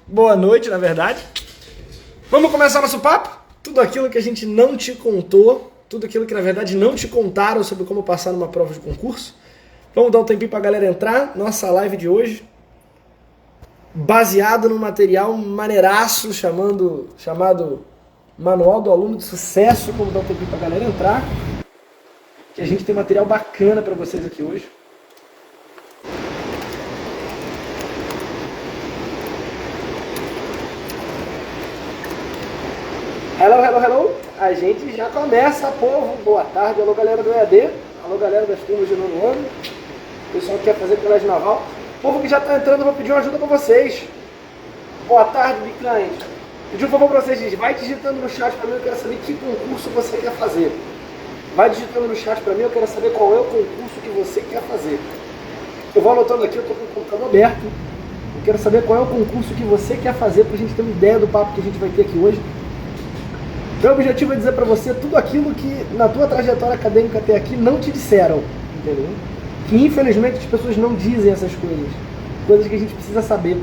Boa noite, na verdade. Vamos começar nosso papo? Tudo aquilo que a gente não te contou, tudo aquilo que na verdade não te contaram sobre como passar numa prova de concurso. Vamos dar um tempinho pra galera entrar. Nossa live de hoje, baseado num material maneiraço chamado Manual do Aluno de Sucesso. Vamos dar um tempinho pra galera entrar, que a gente tem material bacana pra vocês aqui hoje. Hello. A gente já começa, povo. Boa tarde. Alô, galera do EAD. Alô, galera das turmas de nono ano. Pessoal que quer fazer colégio naval. Povo que já está entrando, eu vou pedir uma ajuda para vocês. Boa tarde, Biclante. Pedir um favor para vocês, gente. Vai digitando no chat para mim, eu quero saber que concurso você quer fazer. Vai digitando no chat para mim, eu quero saber qual é o concurso que você quer fazer. Eu vou anotando aqui, eu estou com o computador aberto. Eu quero saber qual é o concurso que você quer fazer para a gente ter uma ideia do papo que a gente vai ter aqui hoje. Meu objetivo é dizer para você tudo aquilo que na tua trajetória acadêmica até aqui não te disseram, entendeu? Que infelizmente as pessoas não dizem essas coisas que a gente precisa saber.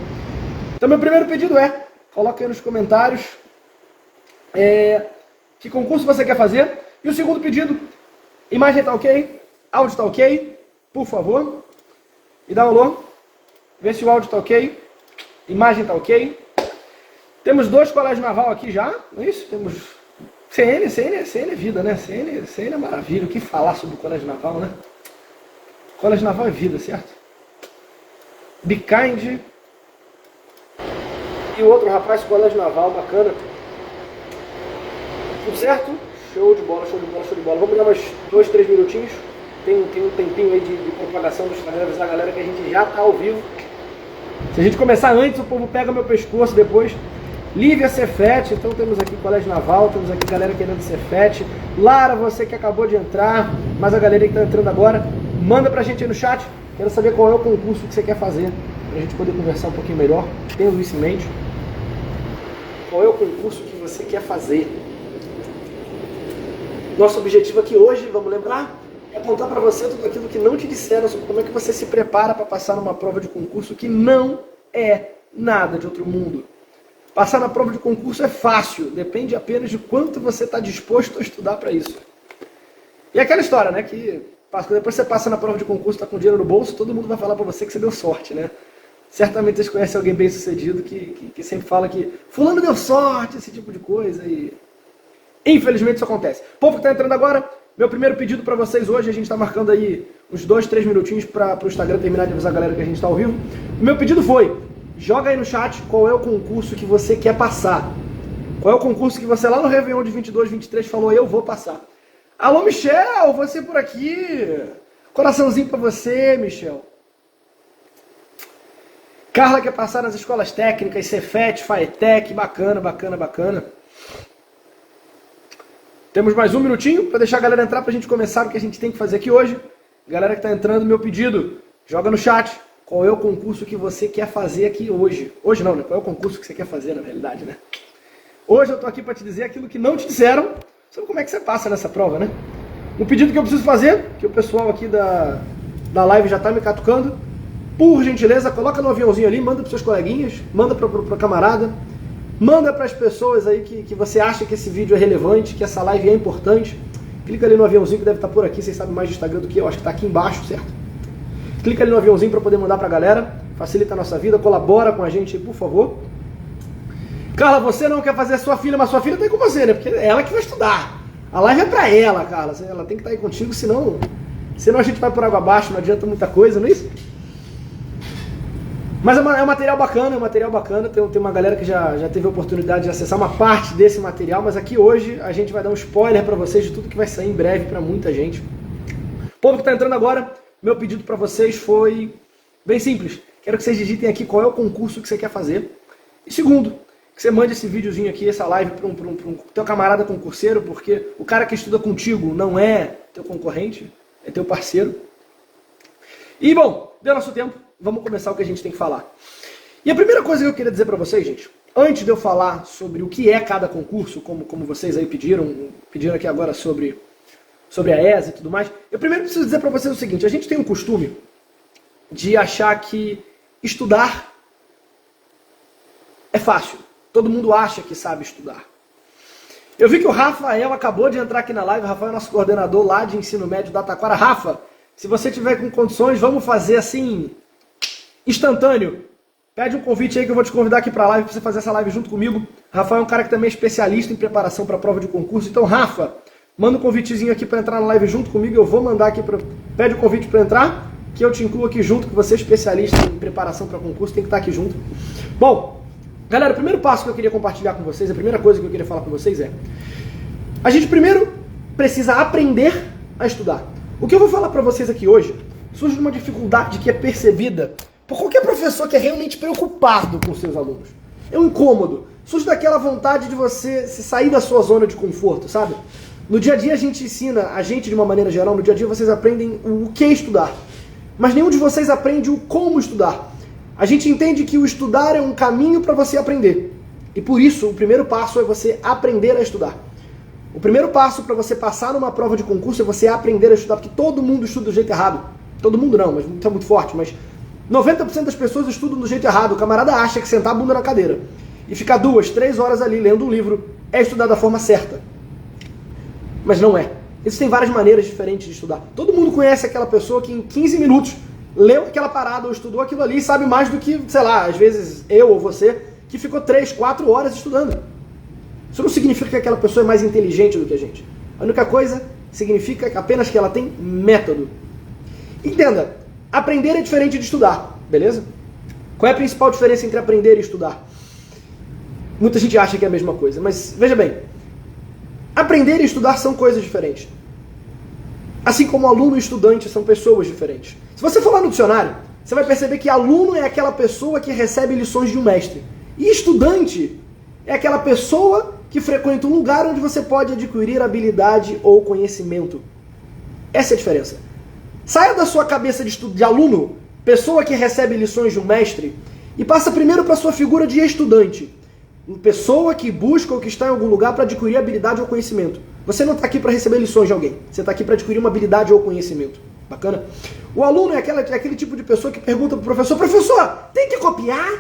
Então meu primeiro pedido é, coloca aí nos comentários que concurso você quer fazer. E o segundo pedido, imagem tá ok? Áudio tá ok? Por favor. Me dá um alô. Vê se o áudio tá ok. Imagem tá ok. Temos 2 colégios naval aqui já, não é isso? Temos CN é vida, né? CN é maravilha. O que falar sobre o colégio naval, né? Colégio naval é vida, certo? Be Kind. E o outro rapaz, colégio naval, bacana. Tudo certo? Show de bola. Vamos dar mais 2, 3 minutinhos. Tem um tempinho aí de propagação do Instagram, avisar a galera que a gente já tá ao vivo. Se a gente começar antes, o povo pega meu pescoço depois. Lívia Cefete, então temos aqui Colégio Naval, temos aqui galera querendo Cefete. Lara, você que acabou de entrar, mas a galera que está entrando agora, manda pra gente aí no chat. Quero saber qual é o concurso que você quer fazer, pra gente poder conversar um pouquinho melhor. Tenha isso em mente. Qual é o concurso que você quer fazer? Nosso objetivo aqui hoje, vamos lembrar, é contar para você tudo aquilo que não te disseram sobre como é que você se prepara para passar numa prova de concurso que não é nada de outro mundo. Passar na prova de concurso é fácil, depende apenas de quanto você está disposto a estudar para isso. E aquela história, né, que depois você passa na prova de concurso, está com dinheiro no bolso, todo mundo vai falar para você que você deu sorte, né? Certamente vocês conhecem alguém bem sucedido que sempre fala que fulano deu sorte, esse tipo de coisa, e infelizmente isso acontece. Povo que está entrando agora, meu primeiro pedido para vocês hoje, a gente está marcando aí uns 2, 3 minutinhos para o Instagram terminar de avisar a galera que a gente está ao vivo. O meu pedido foi: joga aí no chat qual é o concurso que você quer passar. Qual é o concurso que você lá no Réveillon de 22, 23 falou, eu vou passar. Alô, Michel, você por aqui. Coraçãozinho pra você, Michel. Carla quer passar nas escolas técnicas, Cefet, Faetec, bacana. Temos mais um minutinho para deixar a galera entrar pra gente começar o que a gente tem que fazer aqui hoje. Galera que tá entrando, meu pedido, joga no chat. Qual é o concurso que você quer fazer aqui hoje? Hoje não, né? Qual é o concurso que você quer fazer, na realidade, né? Hoje eu tô aqui para te dizer aquilo que não te disseram sobre como é que você passa nessa prova, né? Um pedido que eu preciso fazer, que o pessoal aqui da live já tá me catucando. Por gentileza, coloca no aviãozinho ali, manda pros seus coleguinhas, manda pra camarada, manda pras pessoas aí que você acha que esse vídeo é relevante, que essa live é importante. Clica ali no aviãozinho que deve estar por aqui, vocês sabem mais do Instagram do que eu, acho que tá aqui embaixo, certo? Clica ali no aviãozinho para poder mandar para a galera. Facilita a nossa vida, colabora com a gente aí, por favor. Carla, você não quer fazer a sua filha, mas sua filha tá aí com você, né? Porque é ela que vai estudar. A live é para ela, Carla. Ela tem que estar aí contigo, senão a gente vai por água abaixo, não adianta muita coisa, não é isso? Mas é um material bacana, Tem uma galera que já teve a oportunidade de acessar uma parte desse material, mas aqui hoje a gente vai dar um spoiler para vocês de tudo que vai sair em breve para muita gente. O povo que está entrando agora, meu pedido para vocês foi bem simples. Quero que vocês digitem aqui qual é o concurso que você quer fazer. E segundo, que você mande esse videozinho aqui, essa live para um teu camarada concurseiro, porque o cara que estuda contigo não é teu concorrente, é teu parceiro. E bom, deu nosso tempo, vamos começar o que a gente tem que falar. E a primeira coisa que eu queria dizer para vocês, gente, antes de eu falar sobre o que é cada concurso, como vocês aí pediram aqui agora sobre a ESA e tudo mais, eu primeiro preciso dizer para vocês o seguinte: a gente tem um costume de achar que estudar é fácil. Todo mundo acha que sabe estudar. Eu vi que o Rafael acabou de entrar aqui na live. O Rafael é nosso coordenador lá de ensino médio da Taquara. Rafa, se você tiver com condições, vamos fazer assim, instantâneo. Pede um convite aí que eu vou te convidar aqui para a live, para você fazer essa live junto comigo. Rafael é um cara que também é especialista em preparação para a prova de concurso. Então, Rafa, manda um convitezinho aqui para entrar na live junto comigo. Eu vou mandar aqui, pede o convite para entrar, que eu te incluo aqui junto, que você é especialista em preparação para concurso, tem que estar aqui junto. Bom, galera, o primeiro passo que eu queria compartilhar com vocês, a primeira coisa que eu queria falar com vocês é: a gente primeiro precisa aprender a estudar. O que eu vou falar para vocês aqui hoje surge de uma dificuldade que é percebida por qualquer professor que é realmente preocupado com seus alunos. É um incômodo. Surge daquela vontade de você se sair da sua zona de conforto, sabe? No dia a dia a gente ensina, a gente de uma maneira geral, no dia a dia vocês aprendem o que estudar. Mas nenhum de vocês aprende o como estudar. A gente entende que o estudar é um caminho para você aprender. E por isso, o primeiro passo é você aprender a estudar. O primeiro passo para você passar numa prova de concurso é você aprender a estudar, porque todo mundo estuda do jeito errado. Todo mundo não, mas não é muito forte, mas 90% das pessoas estudam do jeito errado. O camarada acha que sentar a bunda na cadeira e ficar 2, 3 horas ali lendo um livro é estudar da forma certa. Mas não é. Existem várias maneiras diferentes de estudar. Todo mundo conhece aquela pessoa que em 15 minutos leu aquela parada ou estudou aquilo ali e sabe mais do que, sei lá, às vezes eu ou você, que ficou 3, 4 horas estudando. Isso não significa que aquela pessoa é mais inteligente do que a gente. A única coisa significa apenas que ela tem método. Entenda, aprender é diferente de estudar, beleza? Qual é a principal diferença entre aprender e estudar? Muita gente acha que é a mesma coisa, mas veja bem, aprender e estudar são coisas diferentes. Assim como aluno e estudante são pessoas diferentes. Se você for lá no dicionário, você vai perceber que aluno é aquela pessoa que recebe lições de um mestre. E estudante é aquela pessoa que frequenta um lugar onde você pode adquirir habilidade ou conhecimento. Essa é a diferença. Saia da sua cabeça de aluno, pessoa que recebe lições de um mestre, e passa primeiro para a sua figura de estudante. Pessoa que busca ou que está em algum lugar para adquirir habilidade ou conhecimento. Você não está aqui para receber lições de alguém. Você está aqui para adquirir uma habilidade ou conhecimento. Bacana? O aluno é aquele tipo de pessoa que pergunta para o professor: professor, tem que copiar?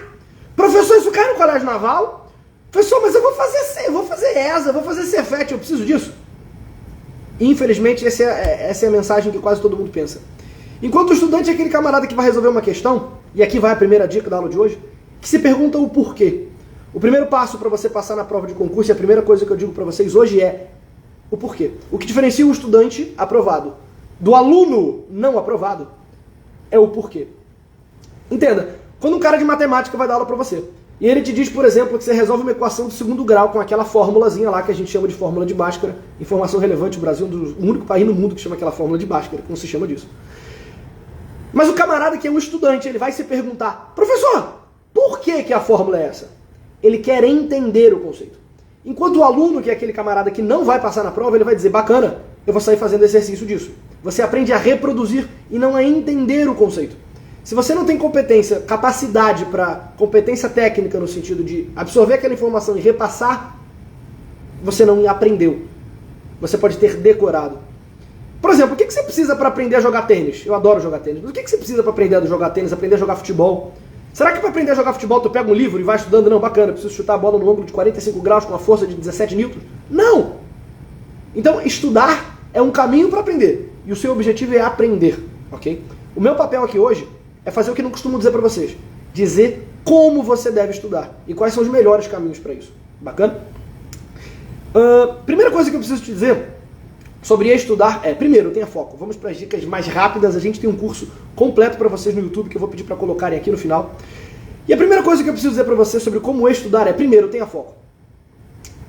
Professor, isso cai no colégio naval? Professor, mas eu vou fazer ESA, eu vou fazer Cefet, eu preciso disso? Infelizmente, essa é a mensagem que quase todo mundo pensa. Enquanto o estudante é aquele camarada que vai resolver uma questão, e aqui vai a primeira dica da aula de hoje, que se pergunta o porquê. O primeiro passo para você passar na prova de concurso, e a primeira coisa que eu digo para vocês hoje é o porquê. O que diferencia o estudante aprovado do aluno não aprovado é o porquê. Entenda, quando um cara de matemática vai dar aula para você, e ele te diz, por exemplo, que você resolve uma equação do segundo grau com aquela fórmulazinha lá que a gente chama de fórmula de Bhaskara, informação relevante, o Brasil é o único país no mundo que chama aquela fórmula de Bhaskara, como se chama disso. Mas o camarada que é um estudante, ele vai se perguntar: professor, por que a fórmula é essa? Ele quer entender o conceito. Enquanto o aluno, que é aquele camarada que não vai passar na prova, ele vai dizer: bacana, eu vou sair fazendo exercício disso. Você aprende a reproduzir e não a entender o conceito. Se você não tem competência, capacidade para competência técnica no sentido de absorver aquela informação e repassar, você não aprendeu. Você pode ter decorado. Por exemplo, o que você precisa para aprender a jogar tênis? Eu adoro jogar tênis. Mas o que você precisa para aprender a jogar tênis, aprender a jogar futebol? Será que para aprender a jogar futebol tu pega um livro e vai estudando? Não, bacana, preciso chutar a bola no ângulo de 45 graus com uma força de 17 newtons? Não! Então, estudar é um caminho para aprender. E o seu objetivo é aprender, ok? O meu papel aqui hoje é fazer o que não costumo dizer para vocês. Dizer como você deve estudar. E quais são os melhores caminhos para isso. Bacana? Primeira coisa que eu preciso te dizer sobre estudar é, primeiro, tenha foco. Vamos para as dicas mais rápidas. A gente tem um curso completo para vocês no YouTube que eu vou pedir para colocarem aqui no final. E a primeira coisa que eu preciso dizer para você sobre como estudar é, primeiro, tenha foco.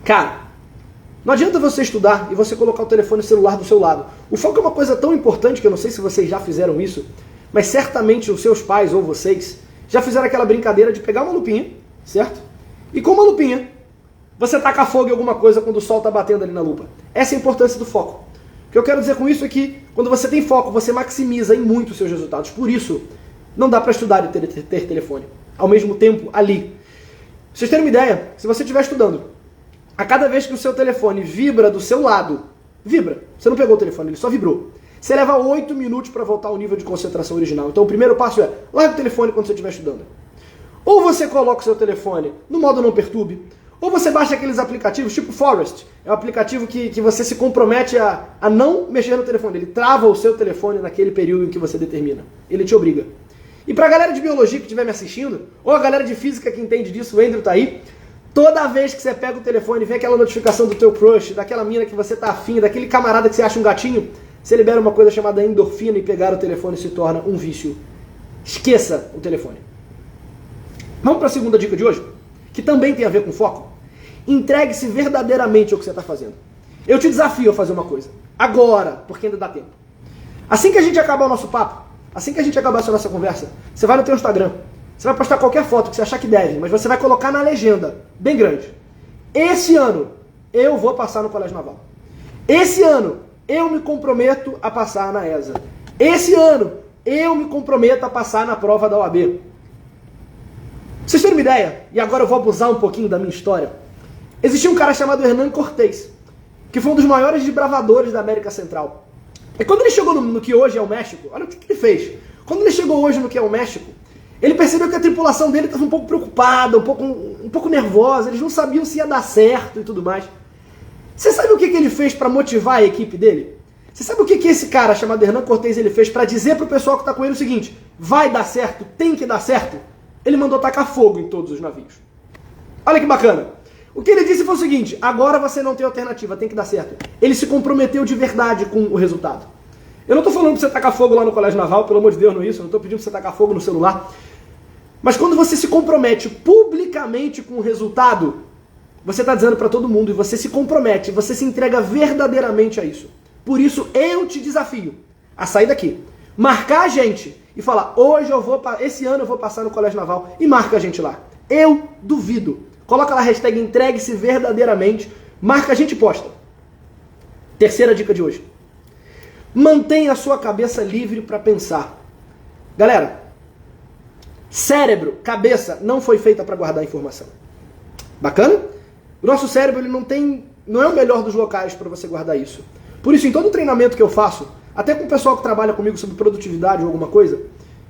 Cara, não adianta você estudar e você colocar o telefone celular do seu lado. O foco é uma coisa tão importante que eu não sei se vocês já fizeram isso, mas certamente os seus pais ou vocês já fizeram aquela brincadeira de pegar uma lupinha, certo? E com uma lupinha, você taca fogo em alguma coisa quando o sol está batendo ali na lupa. Essa é a importância do foco. O que eu quero dizer com isso é que, quando você tem foco, você maximiza em muito os seus resultados. Por isso, não dá para estudar e ter telefone ao mesmo tempo ali. Pra vocês terem uma ideia, se você estiver estudando, a cada vez que o seu telefone vibra do seu lado, vibra, você não pegou o telefone, ele só vibrou. Você leva 8 minutos para voltar ao nível de concentração original. Então o primeiro passo é, larga o telefone quando você estiver estudando. Ou você coloca o seu telefone no modo não perturbe, ou você baixa aqueles aplicativos tipo Forest. É um aplicativo que você se compromete a não mexer no telefone. Ele trava o seu telefone naquele período em que você determina. Ele te obriga. E pra galera de biologia que estiver me assistindo, ou a galera de física que entende disso, o Andrew tá aí, toda vez que você pega o telefone e vê aquela notificação do teu crush, daquela mina que você tá afim, daquele camarada que você acha um gatinho, você libera uma coisa chamada endorfina e pegar o telefone se torna um vício. Esqueça o telefone. Vamos para a segunda dica de hoje, que também tem a ver com foco. Entregue-se verdadeiramente ao que você está fazendo. Eu te desafio a fazer uma coisa. Agora, porque ainda dá tempo. Assim que a gente acabar o nosso papo, assim que a gente acabar essa nossa conversa, você vai no teu Instagram, você vai postar qualquer foto que você achar que deve, mas você vai colocar na legenda, bem grande. Esse ano, eu vou passar no Colégio Naval. Esse ano, eu me comprometo a passar na ESA. Esse ano, eu me comprometo a passar na prova da OAB. Pra vocês terem uma ideia, e agora eu vou abusar um pouquinho da minha história, existia um cara chamado Hernán Cortés, que foi um dos maiores desbravadores da América Central. E quando ele chegou no que hoje é o México, olha o que ele fez. Quando ele chegou hoje no que é o México, ele percebeu que a tripulação dele estava um pouco preocupada, um pouco nervosa, eles não sabiam se ia dar certo e tudo mais. Você sabe o que ele fez para motivar a equipe dele? Você sabe o que esse cara chamado Hernán Cortés ele fez para dizer para o pessoal que está com ele o seguinte: vai dar certo, tem que dar certo? Ele mandou tacar fogo em todos os navios. Olha que bacana. O que ele disse foi o seguinte: agora você não tem alternativa, tem que dar certo. Ele se comprometeu de verdade com o resultado. Eu não estou falando para você tacar fogo lá no Colégio Naval, pelo amor de Deus, não é isso. Eu não estou pedindo para você tacar fogo no celular. Mas quando você se compromete publicamente com o resultado, você está dizendo para todo mundo e você se compromete, você se entrega verdadeiramente a isso. Por isso eu te desafio a sair daqui, marcar a gente e falar: esse ano eu vou passar no Colégio Naval, e marca a gente lá. Eu duvido. Coloca lá a hashtag entregue-se verdadeiramente, marca a gente e posta. Terceira dica de hoje: mantenha a sua cabeça livre para pensar. Galera, cérebro, cabeça não foi feita para guardar informação. Bacana? O nosso cérebro ele não é o melhor dos locais para você guardar isso. Por isso, em todo treinamento que eu faço, até com o pessoal que trabalha comigo sobre produtividade ou alguma coisa,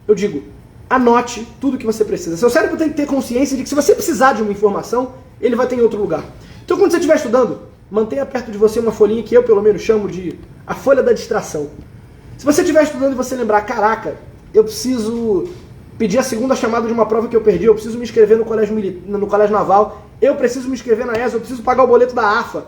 eu digo: anote tudo que você precisa. Seu cérebro tem que ter consciência de que se você precisar de uma informação, ele vai ter em outro lugar. Então, quando você estiver estudando, mantenha perto de você uma folhinha que eu, pelo menos, chamo de a folha da distração. Se você estiver estudando e você lembrar: caraca, eu preciso pedir a segunda chamada de uma prova que eu perdi, eu preciso me inscrever no colégio naval, eu preciso me inscrever na ESA, eu preciso pagar o boleto da AFA.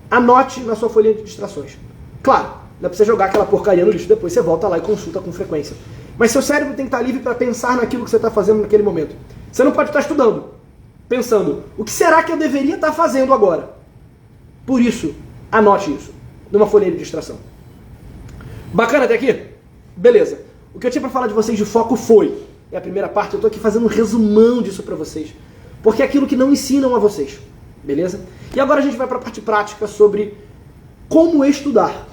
Anote na sua folhinha de distrações. Claro, não é pra você jogar aquela porcaria no lixo, depois você volta lá e consulta com frequência. Mas seu cérebro tem que estar livre para pensar naquilo que você está fazendo naquele momento. Você não pode estar estudando, pensando: o que será que eu deveria estar fazendo agora? Por isso, anote isso numa folhinha de distração. Bacana até aqui? Beleza. O que eu tinha para falar de vocês de foco foi, é a primeira parte, eu estou aqui fazendo um resumão disso para vocês, porque é aquilo que não ensinam a vocês. Beleza? E agora a gente vai para a parte prática sobre como estudar.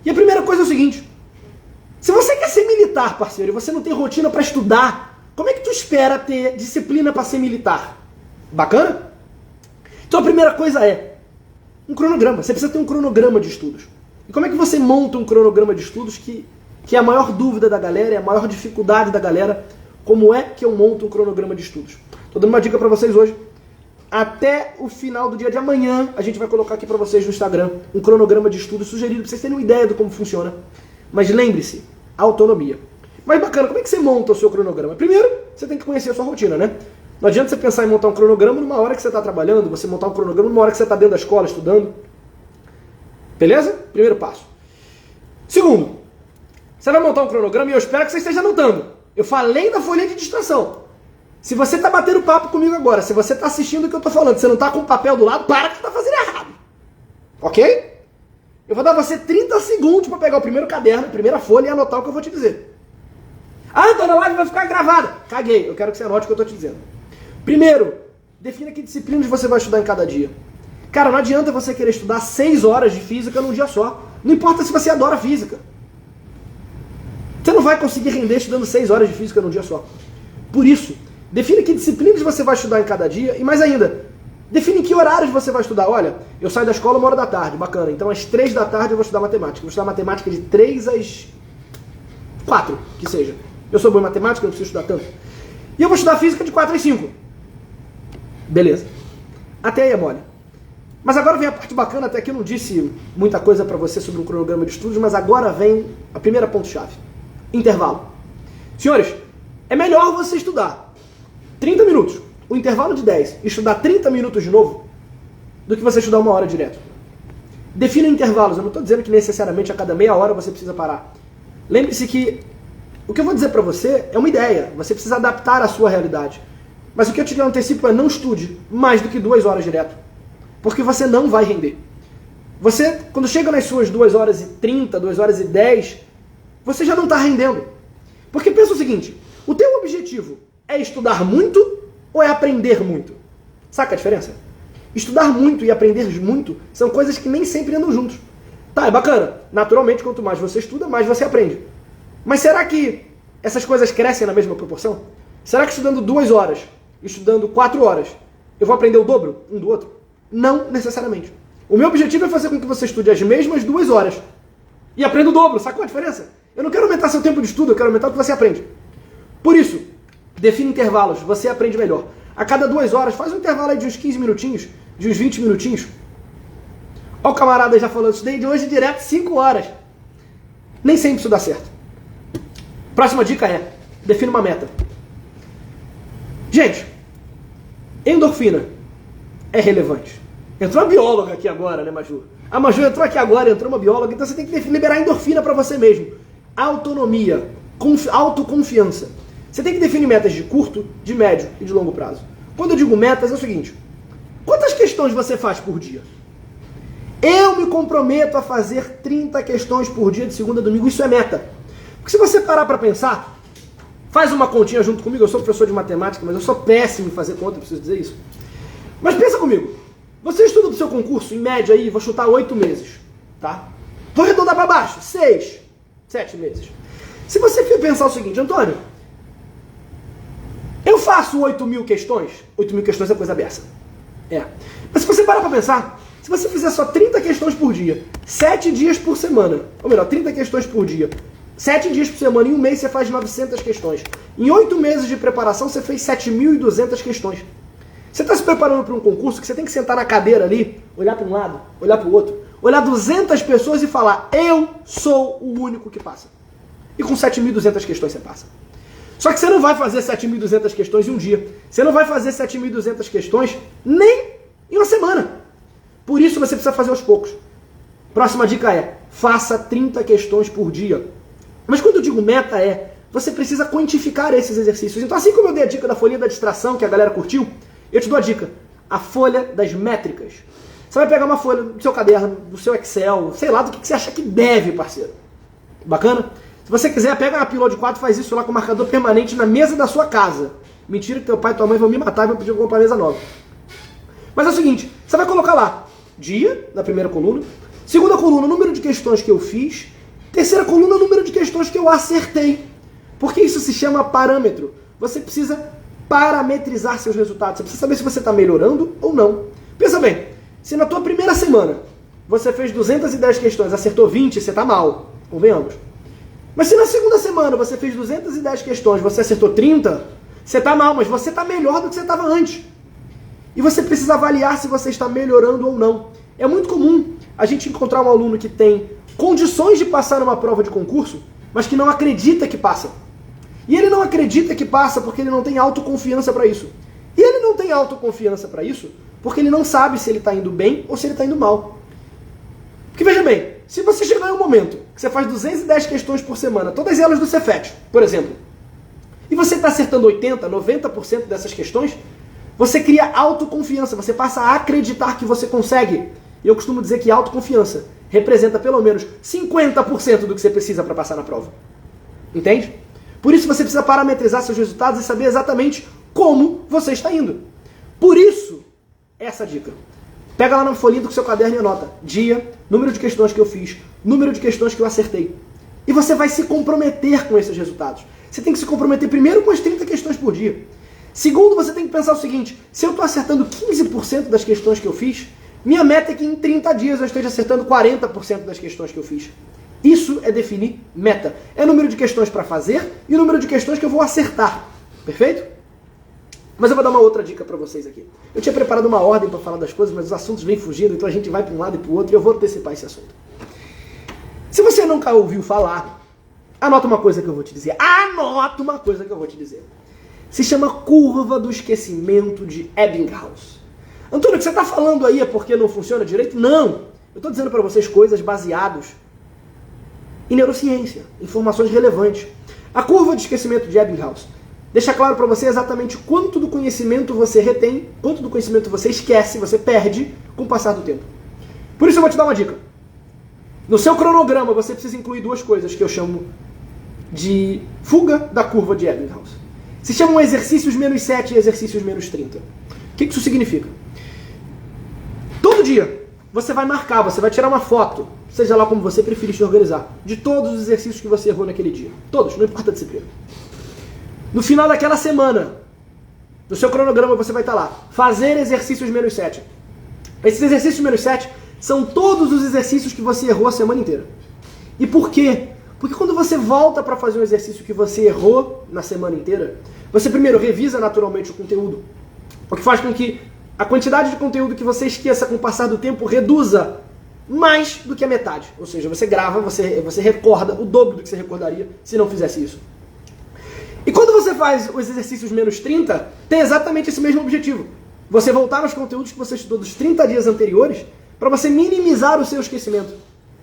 E a primeira coisa é o seguinte: se você quer ser militar, parceiro, e você não tem rotina para estudar, como é que tu espera ter disciplina para ser militar? Bacana? Então a primeira coisa é um cronograma. Você precisa ter um cronograma de estudos. E como é que você monta um cronograma de estudos que é a maior dúvida da galera, é a maior dificuldade da galera? Como é que eu monto um cronograma de estudos? Estou dando uma dica para vocês hoje. Até o final do dia de amanhã, a gente vai colocar aqui para vocês no Instagram um cronograma de estudos sugerido, para vocês terem uma ideia de como funciona. Mas lembre-se, autonomia. Mas bacana, como é que você monta o seu cronograma? Primeiro, você tem que conhecer a sua rotina, né? Não adianta você pensar em montar um cronograma numa hora que você está trabalhando, você montar um cronograma numa hora que você está dentro da escola estudando. Beleza? Primeiro passo. Segundo, você vai montar um cronograma e eu espero que você esteja anotando. Eu falei da folha de distração. Se você está batendo papo comigo agora, se você está assistindo o que eu estou falando, você não está com o papel do lado, para que você está fazendo errado. Ok? Eu vou dar a você 30 segundos para pegar o primeiro caderno, a primeira folha e anotar o que eu vou te dizer. Ah, então a live vai ficar gravada. Caguei, eu quero que você anote o que eu estou te dizendo. Primeiro, defina que disciplinas você vai estudar em cada dia. Cara, não adianta você querer estudar 6 horas de física num dia só. Não importa se você adora física. Você não vai conseguir render estudando 6 horas de física num dia só. Por isso, define que disciplinas você vai estudar em cada dia e, mais ainda, define que horários você vai estudar. Olha, eu saio da escola 1h da tarde, bacana. Então às 3 da tarde eu vou estudar matemática. Vou estudar matemática de 3 às 4, que seja. Eu sou bom em matemática, não preciso estudar tanto. E eu vou estudar física de 4 às 5. Beleza. Até aí é mole. Mas agora vem a parte bacana, até aqui eu não disse muita coisa para você sobre um cronograma de estudos, mas agora vem a primeira ponto-chave. Intervalo. Senhores, é melhor você estudar 30 minutos, o intervalo de 10, e estudar 30 minutos de novo, do que você estudar 1 hora direto. Defina intervalos, eu não estou dizendo que necessariamente a cada meia hora você precisa parar. Lembre-se que o que eu vou dizer para você é uma ideia, você precisa adaptar à sua realidade. Mas o que eu te antecipo é não estude mais do que 2 horas direto. Porque você não vai render. Você, quando chega nas suas 2 horas e 30, 2 horas e 10, você já não está rendendo. Porque pensa o seguinte, o teu objetivo é estudar muito ou é aprender muito? Saca a diferença? Estudar muito e aprender muito são coisas que nem sempre andam juntos. Tá, é bacana. Naturalmente, quanto mais você estuda, mais você aprende. Mas será que essas coisas crescem na mesma proporção? Será que estudando 2 horas, estudando 4 horas, eu vou aprender o dobro um do outro? Não necessariamente. O meu objetivo é fazer com que você estude as mesmas 2 horas e aprenda o dobro. Sacou a diferença? Eu não quero aumentar seu tempo de estudo, eu quero aumentar o que você aprende. Por isso, define intervalos, você aprende melhor. A cada 2 horas, faz um intervalo aí de uns 15 minutinhos, de uns 20 minutinhos. Ó o camarada já falando, estudei de hoje direto 5 horas. Nem sempre isso dá certo. Próxima dica é, defina uma meta. Gente, endorfina é relevante. Entrou uma bióloga aqui agora, né, Maju? A Maju entrou aqui agora, entrou uma bióloga, então você tem que liberar endorfina para você mesmo. Autonomia, autoconfiança. Você tem que definir metas de curto, de médio e de longo prazo. Quando eu digo metas, é o seguinte, quantas questões você faz por dia? Eu me comprometo a fazer 30 questões por dia de segunda a domingo, isso é meta. Porque se você parar para pensar, faz uma continha junto comigo, eu sou professor de matemática, mas eu sou péssimo em fazer conta, preciso dizer isso. Mas pensa comigo, você estuda do seu concurso, em média aí, vou chutar 8 meses, tá? Vou arredondar para baixo, 6, 7 meses. Se você pensar o seguinte, Antônio, eu faço 8.000 questões, 8.000 questões é coisa beça. É. Mas se você parar para pensar, se você fizer só 30 questões por dia, 7 dias por semana, ou melhor, 30 questões por dia, 7 dias por semana, em um mês você faz 900 questões. Em 8 meses de preparação você fez 7.200 questões. Você está se preparando para um concurso que você tem que sentar na cadeira ali, olhar para um lado, olhar para o outro, olhar 200 pessoas e falar, eu sou o único que passa. E com 7.200 questões você passa. Só que você não vai fazer 7.200 questões em um dia. Você não vai fazer 7.200 questões nem em uma semana. Por isso você precisa fazer aos poucos. Próxima dica é, faça 30 questões por dia. Mas quando eu digo meta você precisa quantificar esses exercícios. Então assim como eu dei a dica da folhinha da distração, que a galera curtiu, eu te dou a dica, a folha das métricas. Você vai pegar uma folha do seu caderno, do seu Excel, sei lá, do que você acha que deve, parceiro. Bacana? Se você quiser, pega uma pílula de 4 e faz isso lá com marcador permanente na mesa da sua casa. Mentira que teu pai e tua mãe vão me matar e vão pedir pra comprar mesa nova. Mas é o seguinte, você vai colocar lá, dia, na primeira coluna, segunda coluna, número de questões que eu fiz, terceira coluna, número de questões que eu acertei. Porque isso se chama parâmetro. Você precisa parametrizar seus resultados. Você precisa saber se você está melhorando ou não. Pensa bem, se na tua primeira semana você fez 210 questões, acertou 20, você está mal. Convenhamos. Mas se na segunda semana você fez 210 questões, você acertou 30, você está mal, mas você está melhor do que você estava antes. E você precisa avaliar se você está melhorando ou não. É muito comum a gente encontrar um aluno que tem condições de passar numa prova de concurso, mas que não acredita que passa. E ele não acredita que passa porque ele não tem autoconfiança para isso. E ele não tem autoconfiança para isso porque ele não sabe se ele está indo bem ou se ele está indo mal. Porque veja bem, se você chegar em um momento que você faz 210 questões por semana, todas elas do Cefet, por exemplo, e você está acertando 80%, 90% dessas questões, você cria autoconfiança, você passa a acreditar que você consegue. E eu costumo dizer que autoconfiança representa pelo menos 50% do que você precisa para passar na prova. Entende? Por isso você precisa parametrizar seus resultados e saber exatamente como você está indo. Por isso, essa dica. Pega lá na folhinha do seu caderno e anota dia, número de questões que eu fiz, número de questões que eu acertei. E você vai se comprometer com esses resultados. Você tem que se comprometer primeiro com as 30 questões por dia. Segundo, você tem que pensar o seguinte, se eu estou acertando 15% das questões que eu fiz, minha meta é que em 30 dias eu esteja acertando 40% das questões que eu fiz. Isso é definir meta. É o número de questões para fazer e o número de questões que eu vou acertar. Perfeito? Mas eu vou dar uma outra dica para vocês aqui. Eu tinha preparado uma ordem para falar das coisas, mas os assuntos vêm fugindo, então a gente vai para um lado e para o outro, e eu vou antecipar esse assunto. Se você nunca ouviu falar, anota uma coisa que eu vou te dizer. Anota uma coisa que eu vou te dizer. Se chama curva do esquecimento de Ebbinghaus. Antônio, o que você está falando aí é porque não funciona direito? Não! Eu estou dizendo para vocês coisas baseadas em neurociência, informações relevantes. A curva de esquecimento de Ebbinghaus deixa claro para você exatamente quanto do conhecimento você retém, quanto do conhecimento você esquece, você perde com o passar do tempo. Por isso eu vou te dar uma dica. No seu cronograma você precisa incluir duas coisas que eu chamo de fuga da curva de Ebbinghaus. Se chamam exercícios -7 e exercícios -30. O que isso significa? Todo dia você vai marcar, você vai tirar uma foto, seja lá como você preferir se organizar, de todos os exercícios que você errou naquele dia. Todos, não importa a disciplina. No final daquela semana, no seu cronograma você vai estar lá, fazer exercícios -7. Esses exercícios -7 são todos os exercícios que você errou a semana inteira. E por quê? Porque quando você volta para fazer um exercício que você errou na semana inteira, você primeiro revisa naturalmente o conteúdo, o que faz com que a quantidade de conteúdo que você esqueça com o passar do tempo reduza mais do que a metade. Ou seja, você grava, você recorda o dobro do que você recordaria se não fizesse isso. E quando você faz os exercícios -30, tem exatamente esse mesmo objetivo. Você voltar aos conteúdos que você estudou dos 30 dias anteriores para você minimizar o seu esquecimento.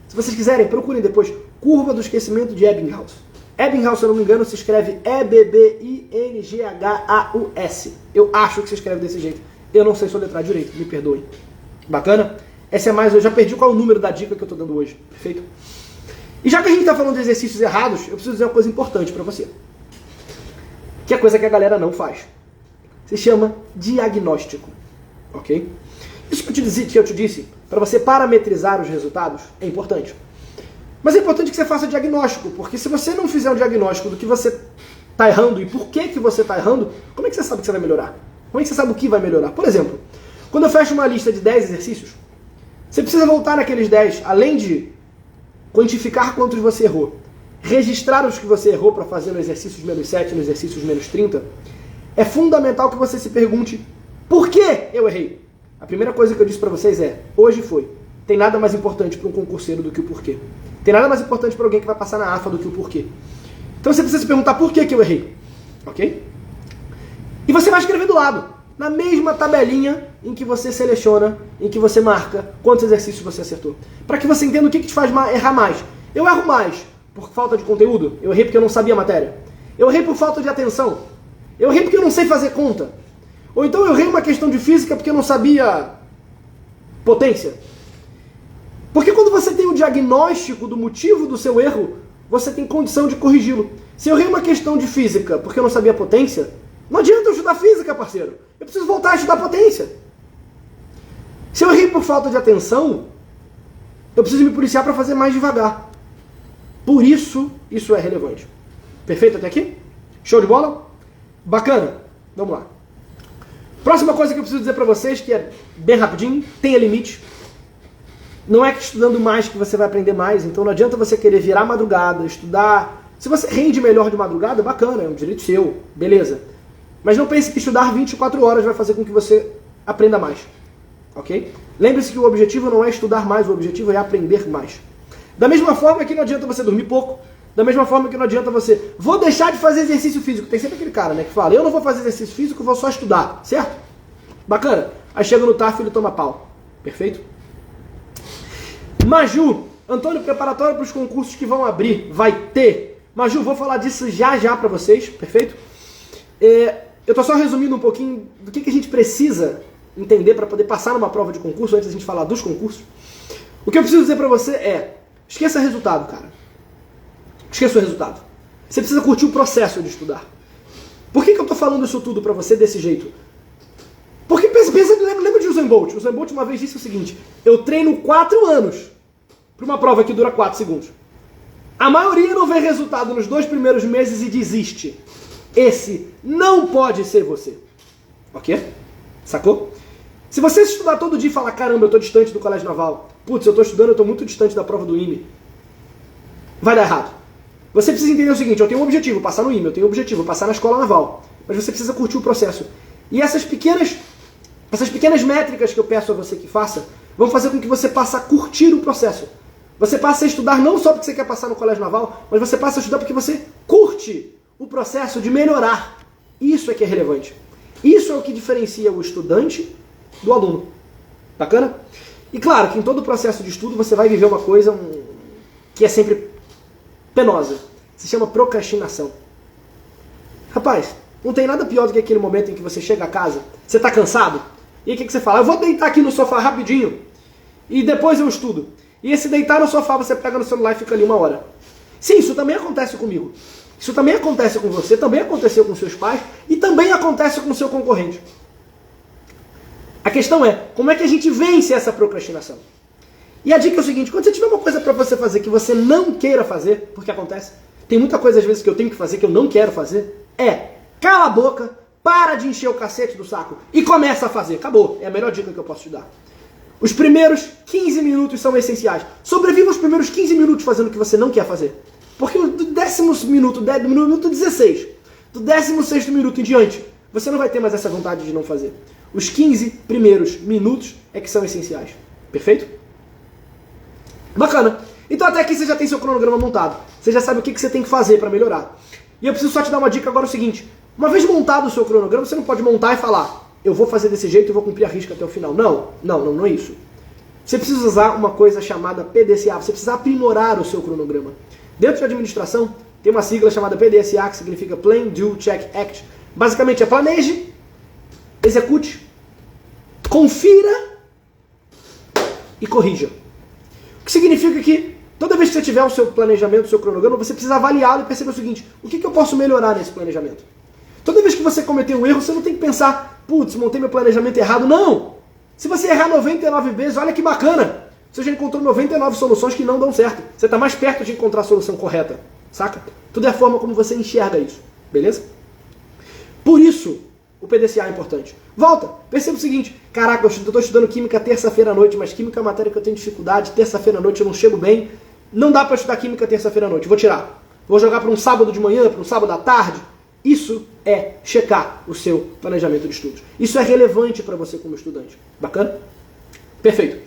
Se vocês quiserem, procurem depois curva do esquecimento de Ebbinghaus. Ebbinghaus, se eu não me engano, se escreve Ebbinghaus. Eu acho que se escreve desse jeito. Eu não sei soletrar direito, me perdoem. Bacana? Essa é mais, eu já perdi qual é o número da dica que eu estou dando hoje. Perfeito? E já que a gente está falando de exercícios errados, eu preciso dizer uma coisa importante para você. Que é coisa que a galera não faz. Se chama diagnóstico. Ok? Isso que eu te disse, para você parametrizar os resultados, é importante. Mas é importante que você faça diagnóstico, porque se você não fizer um diagnóstico do que você está errando e por que você está errando, como é que você sabe que você vai melhorar? Como é que você sabe o que vai melhorar? Por exemplo, quando eu fecho uma lista de 10 exercícios, você precisa voltar naqueles 10, além de quantificar quantos você errou, registrar os que você errou para fazer no exercícios -7 e no exercícios -30, é fundamental que você se pergunte, por que eu errei? A primeira coisa que eu disse para vocês é, hoje foi. Tem nada mais importante para um concurseiro do que o porquê. Tem nada mais importante para alguém que vai passar na AFA do que o porquê. Então você precisa se perguntar por que eu errei. Ok? E você vai escrever do lado, na mesma tabelinha em que você seleciona, em que você marca quantos exercícios você acertou. Para que você entenda o que te faz errar mais. Eu erro mais por falta de conteúdo. Eu errei porque eu não sabia a matéria. Eu errei por falta de atenção. Eu errei porque eu não sei fazer conta. Ou então eu errei uma questão de física porque eu não sabia potência. Porque quando você tem o diagnóstico do motivo do seu erro, você tem condição de corrigi-lo. Se eu errei uma questão de física porque eu não sabia potência, não adianta eu estudar física, parceiro. Eu preciso voltar a estudar potência. Se eu errei por falta de atenção, eu preciso me policiar para fazer mais devagar. Por isso, isso é relevante. Perfeito até aqui? Show de bola? Bacana. Vamos lá. Próxima coisa que eu preciso dizer para vocês, que é bem rapidinho, tenha limite. Não é que estudando mais que você vai aprender mais, então não adianta você querer virar madrugada, estudar. Se você rende melhor de madrugada, bacana, é um direito seu, beleza. Mas não pense que estudar 24 horas vai fazer com que você aprenda mais. Ok? Lembre-se que o objetivo não é estudar mais, o objetivo é aprender mais. Da mesma forma que não adianta você dormir pouco, da mesma forma que não adianta você... Vou deixar de fazer exercício físico. Tem sempre aquele cara, né, que fala, eu não vou fazer exercício físico, vou só estudar. Certo? Bacana. Aí chega no TAF e ele toma pau. Perfeito? Maju, Antônio, preparatório para os concursos que vão abrir. Vai ter. Maju, vou falar disso já para vocês. Perfeito? Eu estou só resumindo um pouquinho do que a gente precisa entender para poder passar numa prova de concurso, antes da gente falar dos concursos. O que eu preciso dizer para você é, esqueça o resultado, cara. Esqueça o resultado. Você precisa curtir o processo de estudar. Por que eu estou falando isso tudo para você desse jeito? Porque lembra de Usain Bolt. Usain Bolt uma vez disse o seguinte, eu treino 4 anos para uma prova que dura 4 segundos. A maioria não vê resultado nos 2 primeiros meses e desiste. Esse não pode ser você. Ok? Sacou? Se você estudar todo dia e falar, caramba, eu estou distante do colégio naval. Putz, eu estou estudando, eu estou muito distante da prova do IME. Vai dar errado. Você precisa entender o seguinte, eu tenho um objetivo, passar no IME, eu tenho um objetivo, passar na escola naval. Mas você precisa curtir o processo. E essas pequenas métricas que eu peço a você que faça, vão fazer com que você passe a curtir o processo. Você passa a estudar não só porque você quer passar no colégio naval, mas você passa a estudar porque você curte o processo de melhorar. Isso é que é relevante. Isso é o que diferencia o estudante do aluno. Bacana? E claro que em todo o processo de estudo você vai viver uma coisa que é sempre penosa. Se chama procrastinação. Rapaz, não tem nada pior do que aquele momento em que você chega a casa, você está cansado, e o que você fala? Eu vou deitar aqui no sofá rapidinho, e depois eu estudo. E esse deitar no sofá, você pega no celular e fica ali 1 hora. Sim, isso também acontece comigo. Isso também acontece com você, também aconteceu com seus pais, e também acontece com o seu concorrente. A questão é, como é que a gente vence essa procrastinação? E a dica é o seguinte, quando você tiver uma coisa para você fazer que você não queira fazer, porque acontece, tem muita coisa às vezes que eu tenho que fazer que eu não quero fazer, cala a boca, para de encher o cacete do saco e começa a fazer. Acabou, é a melhor dica que eu posso te dar. Os primeiros 15 minutos são essenciais. Sobreviva os primeiros 15 minutos fazendo o que você não quer fazer. Porque do 10º minuto, do minuto 16, do 16º minuto em diante, você não vai ter mais essa vontade de não fazer. Os 15 primeiros minutos é que são essenciais. Perfeito? Bacana. Então até aqui você já tem seu cronograma montado. Você já sabe o que você tem que fazer para melhorar. E eu preciso só te dar uma dica agora, é o seguinte. Uma vez montado o seu cronograma, você não pode montar e falar, eu vou fazer desse jeito e vou cumprir a risca até o final. Não é isso. Você precisa usar uma coisa chamada PDCA. Você precisa aprimorar o seu cronograma. Dentro de administração, tem uma sigla chamada PDCA, que significa Plan, Do, Check, Act. Basicamente é planeje, execute, confira e corrija. O que significa que toda vez que você tiver o seu planejamento, o seu cronograma, você precisa avaliá-lo e perceber o seguinte, o que eu posso melhorar nesse planejamento? Toda vez que você cometer um erro, você não tem que pensar, putz, montei meu planejamento errado. Não! Se você errar 99 vezes, olha que bacana! Você já encontrou 99 soluções que não dão certo. Você está mais perto de encontrar a solução correta. Saca? Tudo é a forma como você enxerga isso. Beleza? Por isso, o PDCA é importante. Volta! Perceba o seguinte, caraca, eu estou estudando química terça-feira à noite, mas química é uma matéria que eu tenho dificuldade, terça-feira à noite eu não chego bem, não dá para estudar química terça-feira à noite, vou tirar. Vou jogar para um sábado de manhã, para um sábado à tarde. Isso é checar o seu planejamento de estudos. Isso é relevante para você como estudante. Bacana? Perfeito.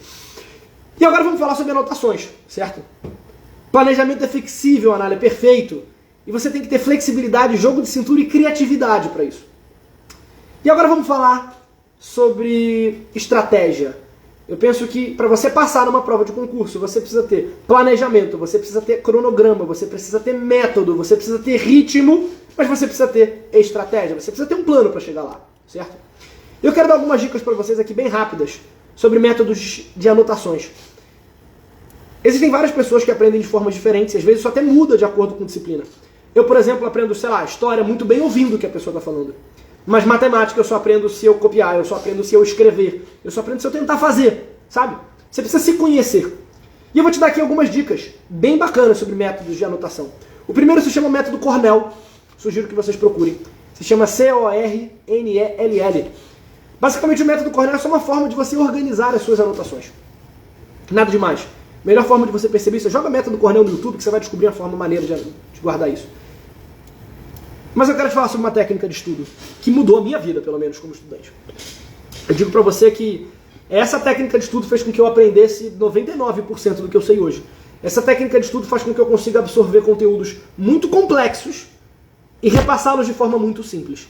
E agora vamos falar sobre anotações, certo? Planejamento é flexível, análise é perfeito. E você tem que ter flexibilidade, jogo de cintura e criatividade para isso. E agora vamos falar sobre estratégia. Eu penso que para você passar numa prova de concurso, você precisa ter planejamento, você precisa ter cronograma, você precisa ter método, você precisa ter ritmo, mas você precisa ter estratégia, você precisa ter um plano para chegar lá, certo? Eu quero dar algumas dicas para vocês aqui bem rápidas sobre métodos de anotações. Existem várias pessoas que aprendem de formas diferentes, e às vezes isso até muda de acordo com disciplina. Eu, por exemplo, aprendo, sei lá, história muito bem ouvindo o que a pessoa está falando. Mas matemática eu só aprendo se eu copiar, eu só aprendo se eu escrever, eu só aprendo se eu tentar fazer, sabe? Você precisa se conhecer. E eu vou te dar aqui algumas dicas bem bacanas sobre métodos de anotação. O primeiro se chama método Cornell, sugiro que vocês procurem. Se chama CORNELL. Basicamente o método Cornell é só uma forma de você organizar as suas anotações. Nada demais. Melhor forma de você perceber isso é joga método Cornell no YouTube que você vai descobrir uma forma maneira de guardar isso. Mas eu quero te falar sobre uma técnica de estudo que mudou a minha vida, pelo menos, como estudante. Eu digo pra você que essa técnica de estudo fez com que eu aprendesse 99% do que eu sei hoje. Essa técnica de estudo faz com que eu consiga absorver conteúdos muito complexos e repassá-los de forma muito simples.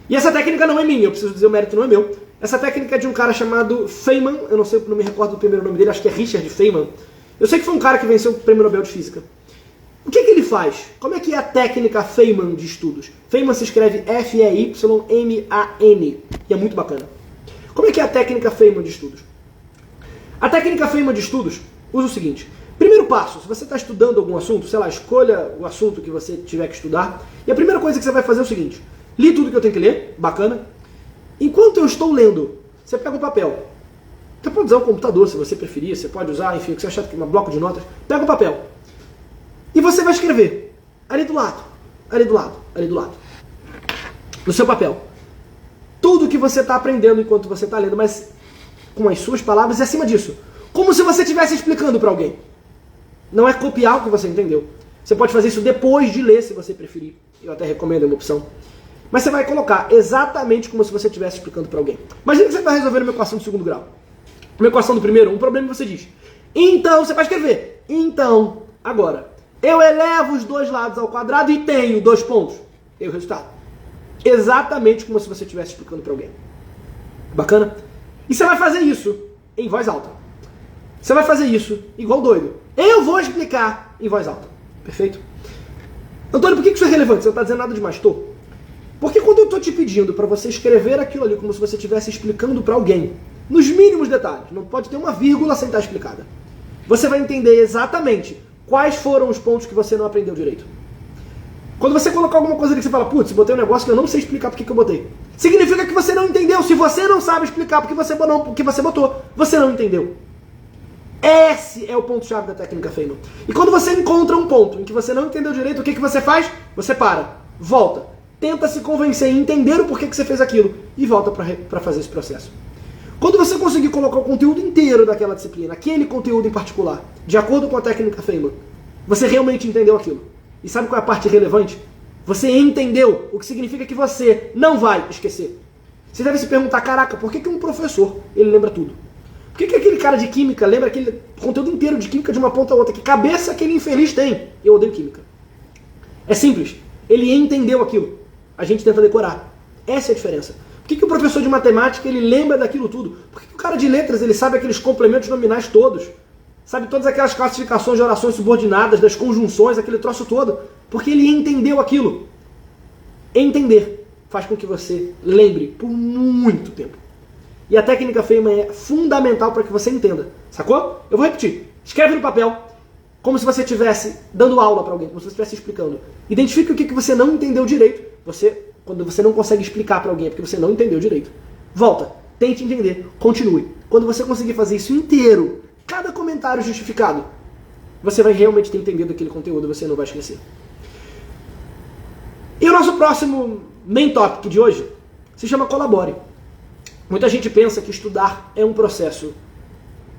E essa técnica não é minha, eu preciso dizer, o mérito não é meu. Essa técnica é de um cara chamado Feynman, eu não sei, não me recordo do primeiro nome dele, acho que é Richard Feynman. Eu sei que foi um cara que venceu o Prêmio Nobel de Física. O que ele faz? Como é que é a técnica Feynman de estudos? Feynman se escreve F-E-Y-M-A-N e é muito bacana. Como é que é a técnica Feynman de estudos? A técnica Feynman de estudos usa o seguinte. Primeiro passo, se você está estudando algum assunto, sei lá, escolha o assunto que você tiver que estudar. E a primeira coisa que você vai fazer é o seguinte. Li tudo que eu tenho que ler, bacana. Enquanto eu estou lendo, você pega um papel. Você pode usar um computador se você preferir, você pode usar, enfim, o que você achar que é um bloco de notas. Pega um papel. E você vai escrever, ali do lado, ali do lado, ali do lado, no seu papel, tudo que você está aprendendo enquanto você está lendo, mas com as suas palavras e acima disso, como se você estivesse explicando para alguém. Não é copiar o que você entendeu. Você pode fazer isso depois de ler, se você preferir. Eu até recomendo, é uma opção. Mas você vai colocar exatamente como se você estivesse explicando para alguém. Imagina que você está resolvendo uma equação do segundo grau. Uma equação do primeiro, um problema que você diz. Então, você vai escrever. Então, agora, eu elevo os dois lados ao quadrado e tenho 2 pontos. E o resultado. Exatamente como se você estivesse explicando para alguém. Bacana? E você vai fazer isso em voz alta. Você vai fazer isso igual doido. Eu vou explicar em voz alta. Perfeito? Antônio, por que isso é relevante? Você não está dizendo nada demais, estou. Porque quando eu estou te pedindo para você escrever aquilo ali como se você estivesse explicando para alguém, nos mínimos detalhes, não pode ter uma vírgula sem estar explicada, você vai entender exatamente quais foram os pontos que você não aprendeu direito. Quando você colocar alguma coisa ali que você fala, putz, botei um negócio que eu não sei explicar porque que eu botei. Significa que você não entendeu. Se você não sabe explicar porque você botou, você não entendeu. Esse é o ponto-chave da técnica Feynman. E quando você encontra um ponto em que você não entendeu direito, o que você faz? Você para, volta, tenta se convencer e entender o porquê que você fez aquilo e volta para fazer esse processo. Quando você conseguir colocar o conteúdo inteiro daquela disciplina, aquele conteúdo em particular, de acordo com a técnica Feynman, você realmente entendeu aquilo. E sabe qual é a parte relevante? Você entendeu, o que significa que você não vai esquecer. Você deve se perguntar, caraca, por que um professor, ele lembra tudo? Por que aquele cara de química lembra aquele conteúdo inteiro de química de uma ponta a outra? Que cabeça aquele infeliz tem? Eu odeio química. É simples, ele entendeu aquilo. A gente tenta decorar. Essa é a diferença. Por que o professor de matemática, ele lembra daquilo tudo? Por que o cara de letras, ele sabe aqueles complementos nominais todos? Sabe todas aquelas classificações de orações subordinadas, das conjunções, aquele troço todo? Porque ele entendeu aquilo. Entender faz com que você lembre por muito tempo. E a técnica Feynman é fundamental para que você entenda. Sacou? Eu vou repetir. Escreve no papel, como se você estivesse dando aula para alguém, como se você estivesse explicando. Identifique o que você não entendeu direito. Quando você não consegue explicar para alguém, é porque você não entendeu direito. Volta, tente entender, continue. Quando você conseguir fazer isso inteiro, cada comentário justificado, você vai realmente ter entendido aquele conteúdo, você não vai esquecer. E o nosso próximo main topic de hoje se chama Colabore. Muita gente pensa que estudar é um processo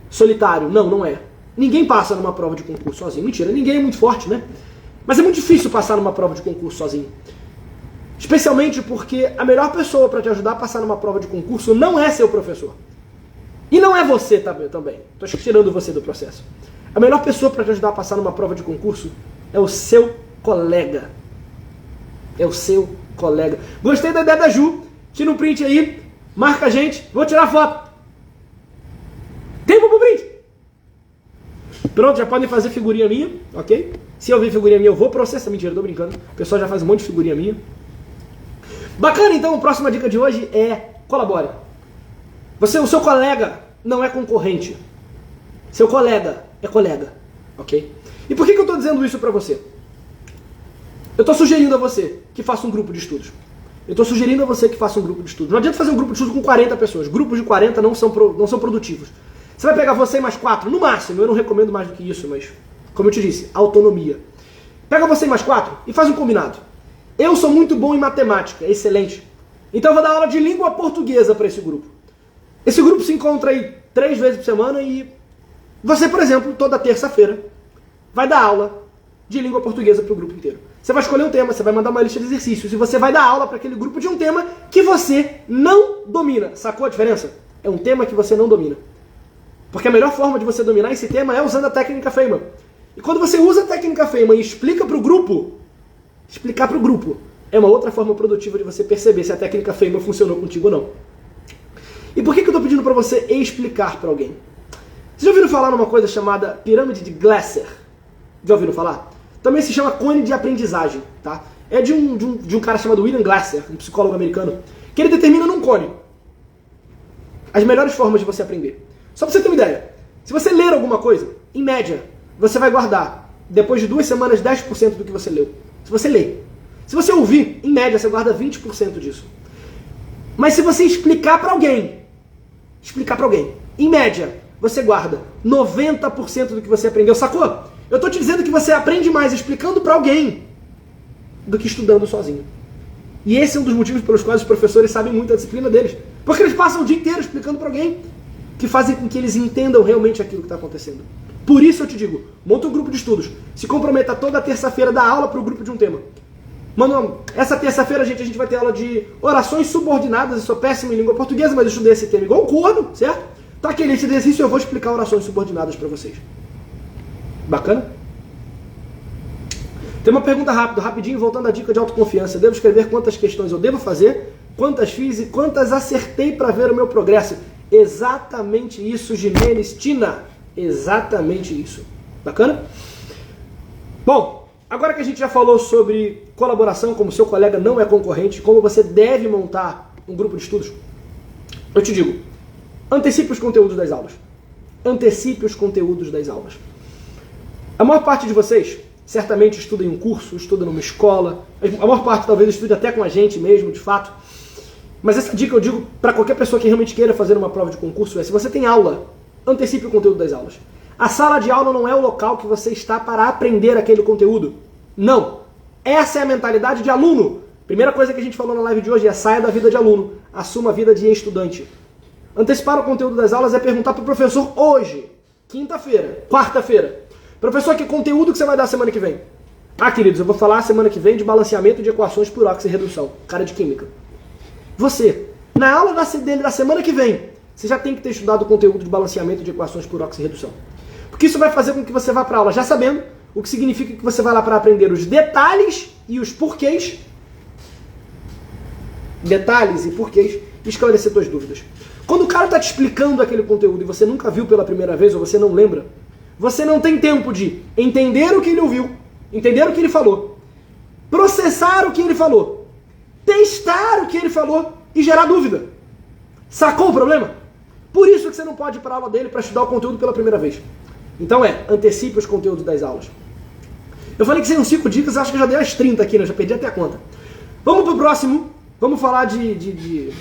solitário. Não, não é. Ninguém passa numa prova de concurso sozinho. Mentira, ninguém é muito forte, né? Mas é muito difícil passar numa prova de concurso sozinho. Especialmente porque a melhor pessoa para te ajudar a passar numa prova de concurso não é seu professor. E não é você também. Estou tirando você do processo. A melhor pessoa para te ajudar a passar numa prova de concurso é o seu colega. É o seu colega. Gostei da ideia da Ju. Tira um print aí. Marca a gente. Vou tirar a foto. Tempo pro print. Pronto, já podem fazer figurinha minha, ok? Se eu ver figurinha minha, eu vou processar. Mentira, tô brincando. O pessoal já faz um monte de figurinha minha. Bacana, então, a próxima dica de hoje é colabore. O seu colega não é concorrente. Seu colega é colega, ok? E por que eu estou dizendo isso para você? Eu estou sugerindo a você que faça um grupo de estudos. Eu estou sugerindo a você que faça um grupo de estudos. Não adianta fazer um grupo de estudos com 40 pessoas. Grupos de 40 não são produtivos. Você vai pegar você e mais 4, no máximo. Eu não recomendo mais do que isso, mas, como eu te disse, autonomia. Pega você e mais 4 e faz um combinado. Eu sou muito bom em matemática, excelente. Então eu vou dar aula de língua portuguesa para esse grupo. Esse grupo se encontra aí 3 vezes por semana e você, por exemplo, toda terça-feira vai dar aula de língua portuguesa para o grupo inteiro. Você vai escolher um tema, você vai mandar uma lista de exercícios e você vai dar aula para aquele grupo de um tema que você não domina. Sacou a diferença? É um tema que você não domina. Porque a melhor forma de você dominar esse tema é usando a técnica Feynman. E quando você usa a técnica Feynman e explica para o grupo, explicar para o grupo é uma outra forma produtiva de você perceber se a técnica Feynman funcionou contigo ou não. E por que eu estou pedindo para você explicar para alguém? Vocês já ouviram falar numa coisa chamada pirâmide de Glasser? Já ouviram falar? Também se chama cone de aprendizagem, tá? É de um cara chamado William Glasser, um psicólogo americano, que ele determina num cone as melhores formas de você aprender. Só pra você ter uma ideia, se você ler alguma coisa, em média, você vai guardar, depois de 2 semanas, 10% do que você leu. Se você ler. Se você ouvir, em média, você guarda 20% disso. Mas se você explicar pra alguém, em média, você guarda 90% do que você aprendeu, sacou? Eu tô te dizendo que você aprende mais explicando pra alguém do que estudando sozinho. E esse é um dos motivos pelos quais os professores sabem muito a disciplina deles. Porque eles passam o dia inteiro explicando pra alguém, que fazem com que eles entendam realmente aquilo que está acontecendo. Por isso eu te digo, monta um grupo de estudos, se comprometa toda terça-feira a dar aula para o grupo de um tema. Mano, essa terça-feira, gente, a gente vai ter aula de orações subordinadas. Eu sou péssimo em língua portuguesa, mas eu estudei esse tema igual um corno, certo? Tá aqui nesse exercício eu vou explicar orações subordinadas para vocês. Bacana? Tem uma pergunta rápida, rapidinho, voltando à dica de autoconfiança. Devo escrever quantas questões eu devo fazer, quantas fiz e quantas acertei para ver o meu progresso. Exatamente isso, Jimenez Tina. Exatamente isso. Bacana? Bom, agora que a gente já falou sobre colaboração, como seu colega não é concorrente, como você deve montar um grupo de estudos, eu te digo, antecipe os conteúdos das aulas. Antecipe os conteúdos das aulas. A maior parte de vocês certamente estuda em um curso, estuda numa escola, a maior parte talvez estude até com a gente mesmo, de fato. Mas essa dica eu digo para qualquer pessoa que realmente queira fazer uma prova de concurso é, se você tem aula, antecipe o conteúdo das aulas. A sala de aula não é o local que você está para aprender aquele conteúdo. Não. Essa é a mentalidade de aluno. Primeira coisa que a gente falou na live de hoje é saia da vida de aluno, assuma a vida de estudante. Antecipar o conteúdo das aulas é perguntar para o professor hoje, quinta-feira, quarta-feira. Professor, que conteúdo que você vai dar semana que vem? Ah, queridos, eu vou falar semana que vem de balanceamento de equações por óxido e redução. Cara de química. Você, na aula dele da semana que vem, você já tem que ter estudado o conteúdo de balanceamento de equações por óxido e redução. Porque isso vai fazer com que você vá para a aula já sabendo, o que significa que você vai lá para aprender os detalhes e os porquês. Detalhes e porquês e esclarecer suas dúvidas. Quando o cara está te explicando aquele conteúdo e você nunca viu pela primeira vez ou você não lembra, você não tem tempo de entender o que ele ouviu, entender o que ele falou, processar o que ele falou, testar o que ele falou e gerar dúvida. Sacou o problema? Por isso que você não pode ir para a aula dele para estudar o conteúdo pela primeira vez. Então antecipe os conteúdos das aulas. Eu falei que seriam 5 dicas, acho que eu já dei as 30 aqui, né? Já perdi até a conta. Vamos pro próximo, vamos falar de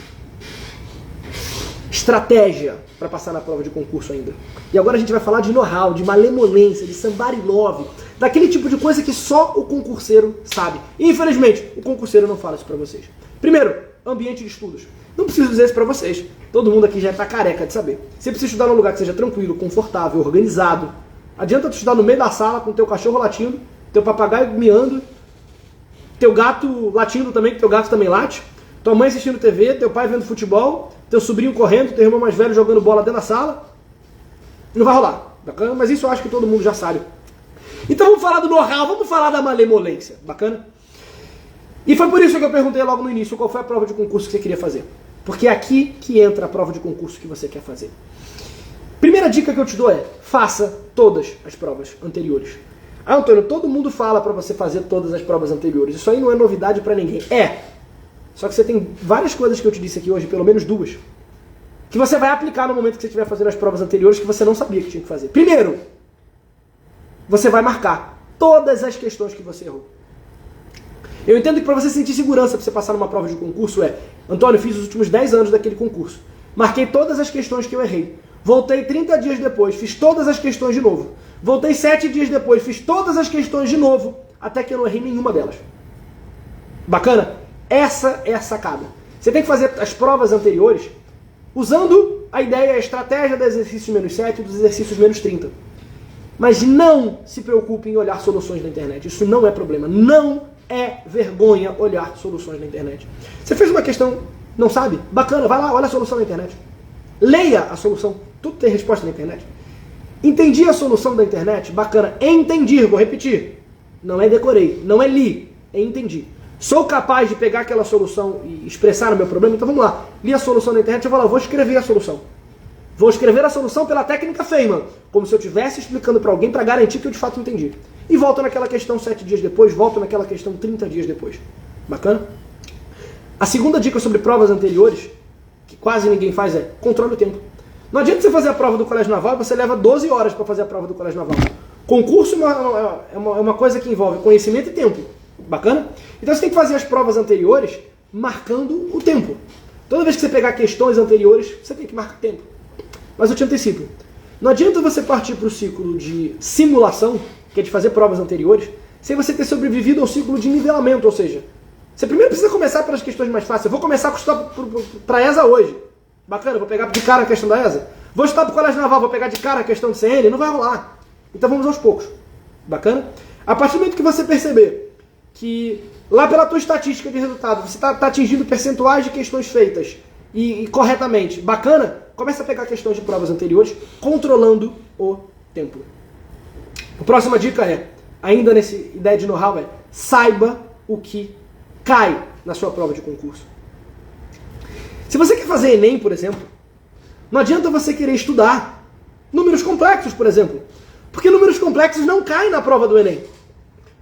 estratégia para passar na prova de concurso ainda. E agora a gente vai falar de know-how, de malemolência, de somebody love, daquele tipo de coisa que só o concurseiro sabe. E, infelizmente, o concurseiro não fala isso para vocês. Primeiro, ambiente de estudos. Não preciso dizer isso para vocês. Todo mundo aqui já está careca de saber. Você precisa estudar num lugar que seja tranquilo, confortável, organizado. Adianta tu estudar no meio da sala com teu cachorro latindo, teu papagaio miando, teu gato latindo também, que teu gato também late, tua mãe assistindo TV, teu pai vendo futebol, teu sobrinho correndo, teu irmão mais velho jogando bola dentro da sala. Não vai rolar. Bacana? Mas isso eu acho que todo mundo já sabe. Então vamos falar do know-how, vamos falar da malemolência. Bacana? E foi por isso que eu perguntei logo no início qual foi a prova de concurso que você queria fazer. Porque é aqui que entra a prova de concurso que você quer fazer. Primeira dica que eu te dou é, faça todas as provas anteriores. Ah, Antônio, todo mundo fala para você fazer todas as provas anteriores. Isso aí não é novidade para ninguém. Só que você tem várias coisas que eu te disse aqui hoje, pelo menos 2, que você vai aplicar no momento que você estiver fazendo as provas anteriores que você não sabia que tinha que fazer. Primeiro, você vai marcar todas as questões que você errou. Eu entendo que para você sentir segurança para você passar numa prova de concurso Antônio, fiz os últimos 10 anos daquele concurso. Marquei todas as questões que eu errei. Voltei 30 dias depois, fiz todas as questões de novo. Voltei 7 dias depois, fiz todas as questões de novo, até que eu não errei nenhuma delas. Bacana? Essa é a sacada. Você tem que fazer as provas anteriores usando a ideia, a estratégia dos exercícios -7 e dos exercícios -30. Mas não se preocupe em olhar soluções na internet. Isso não é problema. Não é vergonha olhar soluções na internet. Você fez uma questão, não sabe? Bacana, vai lá, olha a solução na internet. Leia a solução. Tudo tem resposta na internet. Entendi a solução da internet? Bacana. Entendi, vou repetir. Não é decorei, não é li, é entendi. Sou capaz de pegar aquela solução e expressar o meu problema? Então vamos lá. Li a solução na internet, eu vou lá, vou escrever a solução. Vou escrever a solução pela técnica Feynman, como se eu estivesse explicando para alguém para garantir que eu de fato entendi. E volto naquela questão 7 dias depois, volto naquela questão 30 dias depois. Bacana? A segunda dica sobre provas anteriores, que quase ninguém faz, é controle o tempo. Não adianta você fazer a prova do Colégio Naval e você leva 12 horas para fazer a prova do Colégio Naval. Concurso é uma coisa que envolve conhecimento e tempo. Bacana? Então você tem que fazer as provas anteriores marcando o tempo. Toda vez que você pegar questões anteriores, você tem que marcar tempo. Mas eu te antecipo. Não adianta você partir para o ciclo de simulação, que é de fazer provas anteriores, sem você ter sobrevivido ao ciclo de nivelamento. Ou seja, você primeiro precisa começar pelas questões mais fáceis. Eu vou começar a estudar para a ESA hoje. Bacana, vou pegar de cara a questão da ESA. Vou estudar para o Colégio Naval, vou pegar de cara a questão de CN. Não vai rolar. Então vamos aos poucos. Bacana? A partir do momento que você perceber que lá pela tua estatística de resultado, você está atingindo percentuais de questões feitas e corretamente, bacana, começa a pegar questões de provas anteriores, controlando o tempo. A próxima dica é, ainda nessa ideia de know-how, é saiba o que cai na sua prova de concurso. Se você quer fazer Enem, por exemplo, não adianta você querer estudar números complexos, por exemplo, porque números complexos não caem na prova do Enem.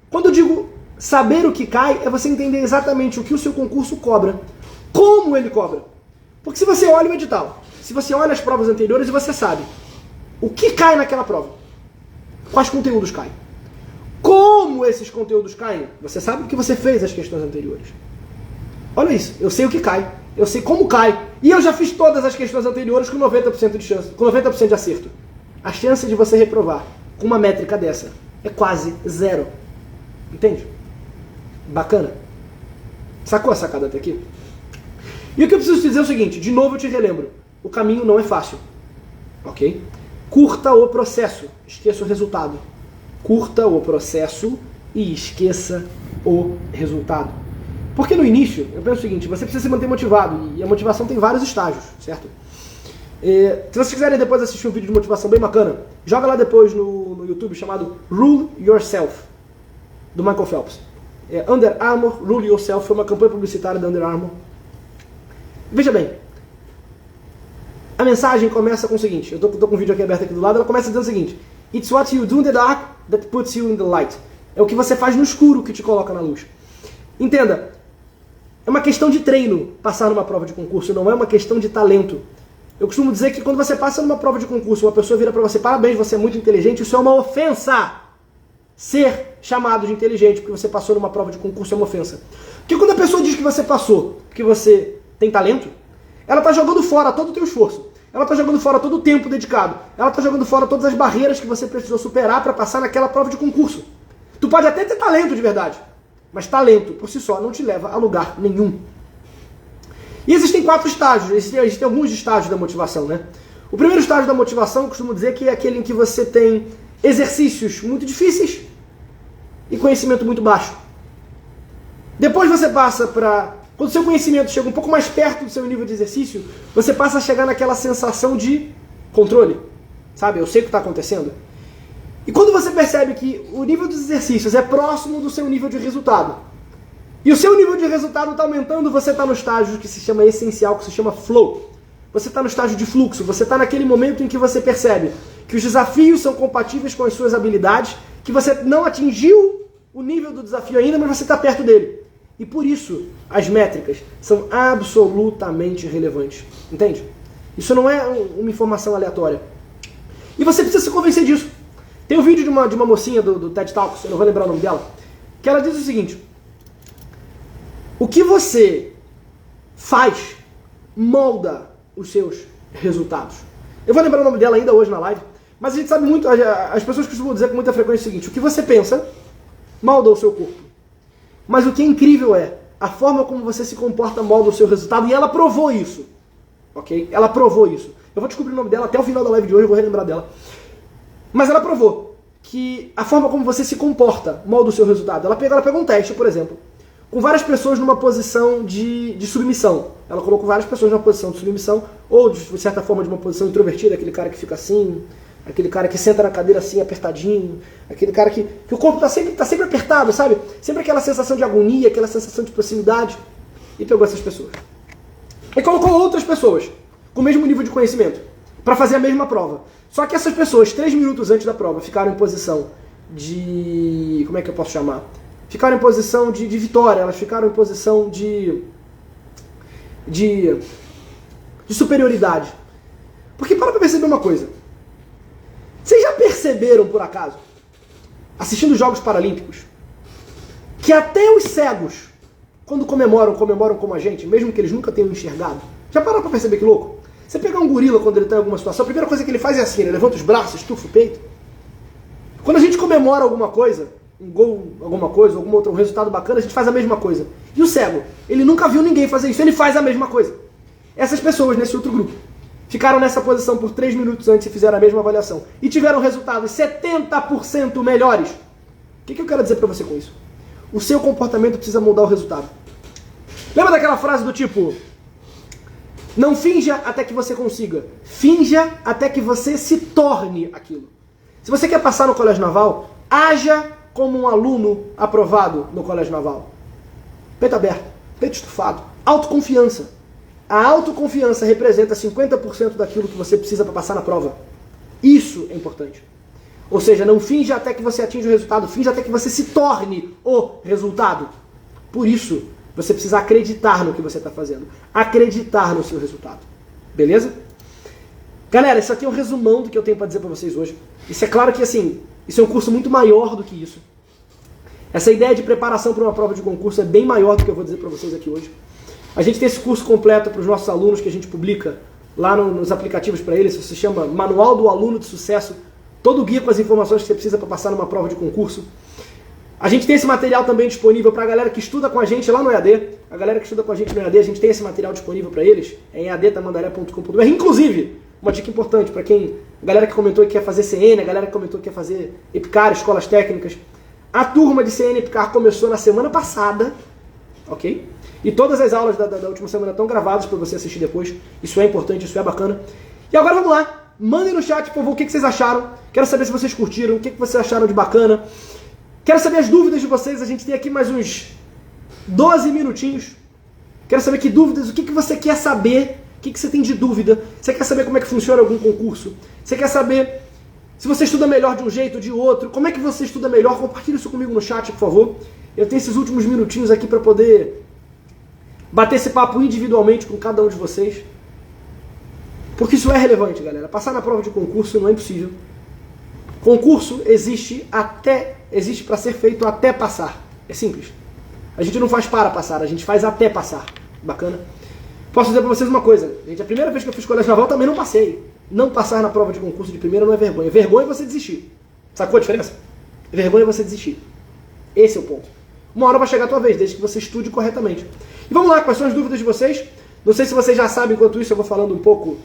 Quando eu digo saber o que cai, é você entender exatamente o que o seu concurso cobra, como ele cobra. Porque se você olha o edital, se você olha as provas anteriores, você sabe o que cai naquela prova, quais conteúdos caem, como esses conteúdos caem, você sabe porque você fez as questões anteriores. Olha isso, eu sei o que cai, eu sei como cai, e eu já fiz todas as questões anteriores com 90% de chance, com 90% de acerto. A chance de você reprovar com uma métrica dessa é quase zero. Entende? Bacana? Sacou a sacada até aqui? E o que eu preciso te dizer é o seguinte, de novo eu te relembro, o caminho não é fácil, ok? Curta o processo, esqueça o resultado. Curta o processo e esqueça o resultado. Porque no início, eu penso o seguinte, você precisa se manter motivado, e a motivação tem vários estágios, certo? Se vocês quiserem depois assistir um vídeo de motivação bem bacana, joga lá depois no YouTube chamado Rule Yourself, do Michael Phelps. Under Armour, Rule Yourself, foi uma campanha publicitária da Under Armour. Veja bem, a mensagem começa com o seguinte, eu tô com o vídeo aqui aberto aqui do lado, ela começa dizendo o seguinte, It's what you do in the dark that puts you in the light. É o que você faz no escuro que te coloca na luz. Entenda, é uma questão de treino passar numa prova de concurso, não é uma questão de talento. Eu costumo dizer que quando você passa numa prova de concurso, uma pessoa vira para você, parabéns, você é muito inteligente, isso é uma ofensa. Ser chamado de inteligente porque você passou numa prova de concurso é uma ofensa. Porque quando a pessoa diz que você passou, que você tem talento, ela está jogando fora todo o teu esforço. Ela está jogando fora todo o tempo dedicado. Ela está jogando fora todas as barreiras que você precisou superar para passar naquela prova de concurso. Tu pode até ter talento de verdade, mas talento por si só não te leva a lugar nenhum. E existem 4 estágios, existem alguns estágios da motivação, né? O primeiro estágio da motivação, eu costumo dizer que é aquele em que você tem exercícios muito difíceis e conhecimento muito baixo. Depois você passa para... Quando o seu conhecimento chega um pouco mais perto do seu nível de exercício, você passa a chegar naquela sensação de controle. Sabe? Eu sei o que está acontecendo. E quando você percebe que o nível dos exercícios é próximo do seu nível de resultado, e o seu nível de resultado está aumentando, você está no estágio que se chama essencial, que se chama flow. Você está no estágio de fluxo, você está naquele momento em que você percebe que os desafios são compatíveis com as suas habilidades, que você não atingiu o nível do desafio ainda, mas você está perto dele. E por isso, as métricas são absolutamente relevantes. Entende? Isso não é uma informação aleatória. E você precisa se convencer disso. Tem um vídeo de uma mocinha do TED Talks, eu não vou lembrar o nome dela, que ela diz o seguinte: o que você faz molda os seus resultados. Eu vou lembrar o nome dela ainda hoje na live, mas a gente sabe muito, as pessoas costumam dizer com muita frequência o seguinte: o que você pensa molda o seu corpo. Mas o que é incrível é a forma como você se comporta molda o seu resultado, e ela provou isso. Ok? Ela provou isso. Eu vou descobrir o nome dela até o final da live de hoje, eu vou relembrar dela. Mas ela provou que a forma como você se comporta molda o seu resultado. Ela pegou um teste, por exemplo, com várias pessoas numa posição de submissão. Ela colocou várias pessoas numa posição de submissão, ou de certa forma de uma posição introvertida, aquele cara que fica assim, aquele cara que senta na cadeira assim, apertadinho, aquele cara que o corpo tá sempre apertado, sabe? Sempre aquela sensação de agonia, aquela sensação de proximidade. E pegou essas pessoas. E colocou outras pessoas com o mesmo nível de conhecimento para fazer a mesma prova. Só que essas pessoas, 3 minutos antes da prova, ficaram em posição de... como é que eu posso chamar? Ficaram em posição de vitória, elas ficaram em posição de superioridade. Porque para perceber uma coisa. Vocês já perceberam, por acaso, assistindo os Jogos Paralímpicos, que até os cegos, quando comemoram como a gente, mesmo que eles nunca tenham enxergado? Já pararam para perceber que louco? Você pegar um gorila quando ele está em alguma situação, a primeira coisa que ele faz é assim, ele levanta os braços, estufa o peito. Quando a gente comemora alguma coisa, um gol, alguma coisa, algum outro resultado bacana, a gente faz a mesma coisa. E o cego? Ele nunca viu ninguém fazer isso, ele faz a mesma coisa. Essas pessoas nesse outro grupo ficaram nessa posição por 3 minutos antes e fizeram a mesma avaliação. E tiveram resultados 70% melhores. O que eu quero dizer para você com isso? o seu comportamento precisa mudar o resultado. Lembra daquela frase do tipo, não finja até que você consiga, finja até que você se torne aquilo. Se você quer passar no Colégio Naval, haja como um aluno aprovado no Colégio Naval. Peito aberto, peito estufado, autoconfiança. A autoconfiança representa 50% daquilo que você precisa para passar na prova. Isso é importante. Ou seja, não finja até que você atinja o resultado, finja até que você se torne o resultado. Por isso, você precisa acreditar no que você está fazendo. Acreditar no seu resultado. Beleza? Galera, isso aqui é um resumão do que eu tenho para dizer para vocês hoje. Isso é claro que, assim, isso é um curso muito maior do que isso. Essa ideia de preparação para uma prova de concurso é bem maior do que eu vou dizer para vocês aqui hoje. A gente tem esse curso completo para os nossos alunos que a gente publica lá nos aplicativos para eles. Isso se chama Manual do Aluno de Sucesso. Todo o guia com as informações que você precisa para passar numa prova de concurso. A gente tem esse material também disponível para a galera que estuda com a gente lá no EAD. A galera que estuda com a gente no EAD, a gente tem esse material disponível para eles. É em eadtamandaré.com.br. Inclusive, uma dica importante para a galera que comentou que quer fazer CN, a galera que comentou que quer fazer EPICAR, escolas técnicas. A turma de CN EPICAR começou na semana passada, ok? E todas as aulas da última semana estão gravadas para você assistir depois. Isso é importante, isso é bacana. E agora vamos lá. Mandem no chat, por favor, o que vocês acharam. Quero saber se vocês curtiram, o que vocês acharam de bacana. Quero saber as dúvidas de vocês. A gente tem aqui mais uns 12 minutinhos. Quero saber que dúvidas, o que você quer saber, o que você tem de dúvida. Você quer saber como é que funciona algum concurso? Você quer saber se você estuda melhor de um jeito ou de outro? Como é que você estuda melhor? Compartilhe isso comigo no chat, por favor. Eu tenho esses últimos minutinhos aqui para poder bater esse papo individualmente com cada um de vocês. Porque isso é relevante, galera. Passar na prova de concurso não é impossível. Concurso existe para ser feito até passar. É simples. A gente não faz para passar, a gente faz até passar. Bacana? Posso dizer para vocês uma coisa. Gente, a primeira vez que eu fiz colégio naval também não passei. Não passar na prova de concurso de primeira não é vergonha. Vergonha é você desistir. Sacou a diferença? Vergonha é você desistir. Esse é o ponto. Uma hora vai chegar a tua vez, desde que você estude corretamente. E vamos lá, quais são as dúvidas de vocês? Não sei se vocês já sabem, enquanto isso eu vou falando um pouco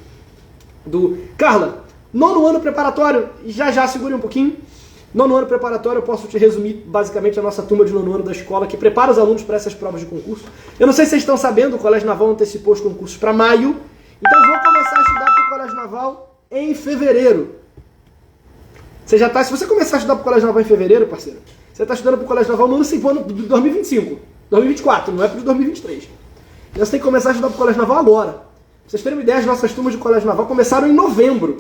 do... Carla, 9º ano preparatório, já segure um pouquinho. 9º ano preparatório, eu posso te resumir basicamente a nossa turma de 9º ano da escola, que prepara os alunos para essas provas de concurso. Eu não sei se vocês estão sabendo, o Colégio Naval antecipou os concursos para maio, então vou começar a estudar para o Colégio Naval em fevereiro. Se você começar a estudar para o Colégio Naval em fevereiro, parceiro, você está estudando para o Colégio Naval no ano de 2025, 2024, não é para 2023. Então você tem que começar a estudar para o Colégio Naval agora. Pra vocês terem uma ideia, as nossas turmas de Colégio Naval começaram em novembro.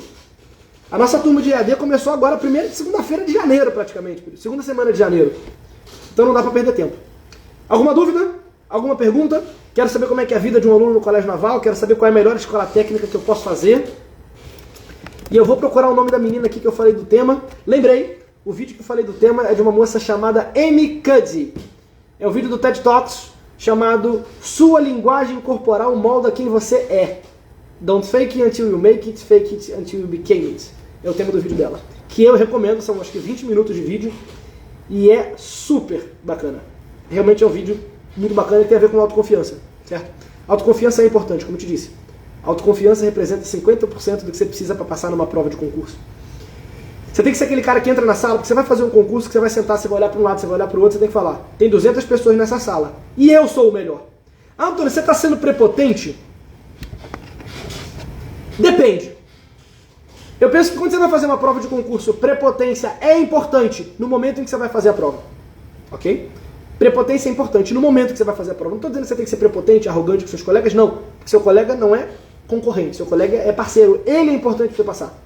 A nossa turma de EAD começou agora, segunda-feira de janeiro, praticamente. Segunda semana de janeiro. Então não dá para perder tempo. Alguma dúvida? Alguma pergunta? Quero saber como é que é a vida de um aluno no Colégio Naval. Quero saber qual é a melhor escola técnica que eu posso fazer. E eu vou procurar o nome da menina aqui que eu falei do tema. Lembrei, o vídeo que eu falei do tema é de uma moça chamada Amy Cuddy. É um vídeo do TED Talks chamado Sua Linguagem Corporal Molda Quem Você É. Don't fake it until you make it, fake it until you became it. É o tema do vídeo dela. Que eu recomendo, são acho que 20 minutos de vídeo. E é super bacana. Realmente é um vídeo muito bacana e tem a ver com autoconfiança. Certo? Autoconfiança é importante, como eu te disse. Autoconfiança representa 50% do que você precisa para passar numa prova de concurso. Você tem que ser aquele cara que entra na sala, porque você vai fazer um concurso, que você vai sentar, você vai olhar para um lado, você vai olhar para o outro, você tem que falar, tem 200 pessoas nessa sala, e eu sou o melhor. Ah, Antônio, você está sendo prepotente? Depende. Eu penso que quando você vai fazer uma prova de concurso, prepotência é importante no momento em que você vai fazer a prova. Ok? Prepotência é importante no momento que você vai fazer a prova. Não estou dizendo que você tem que ser prepotente, arrogante com seus colegas, não. Porque seu colega não é concorrente, seu colega é parceiro. Ele é importante para você passar.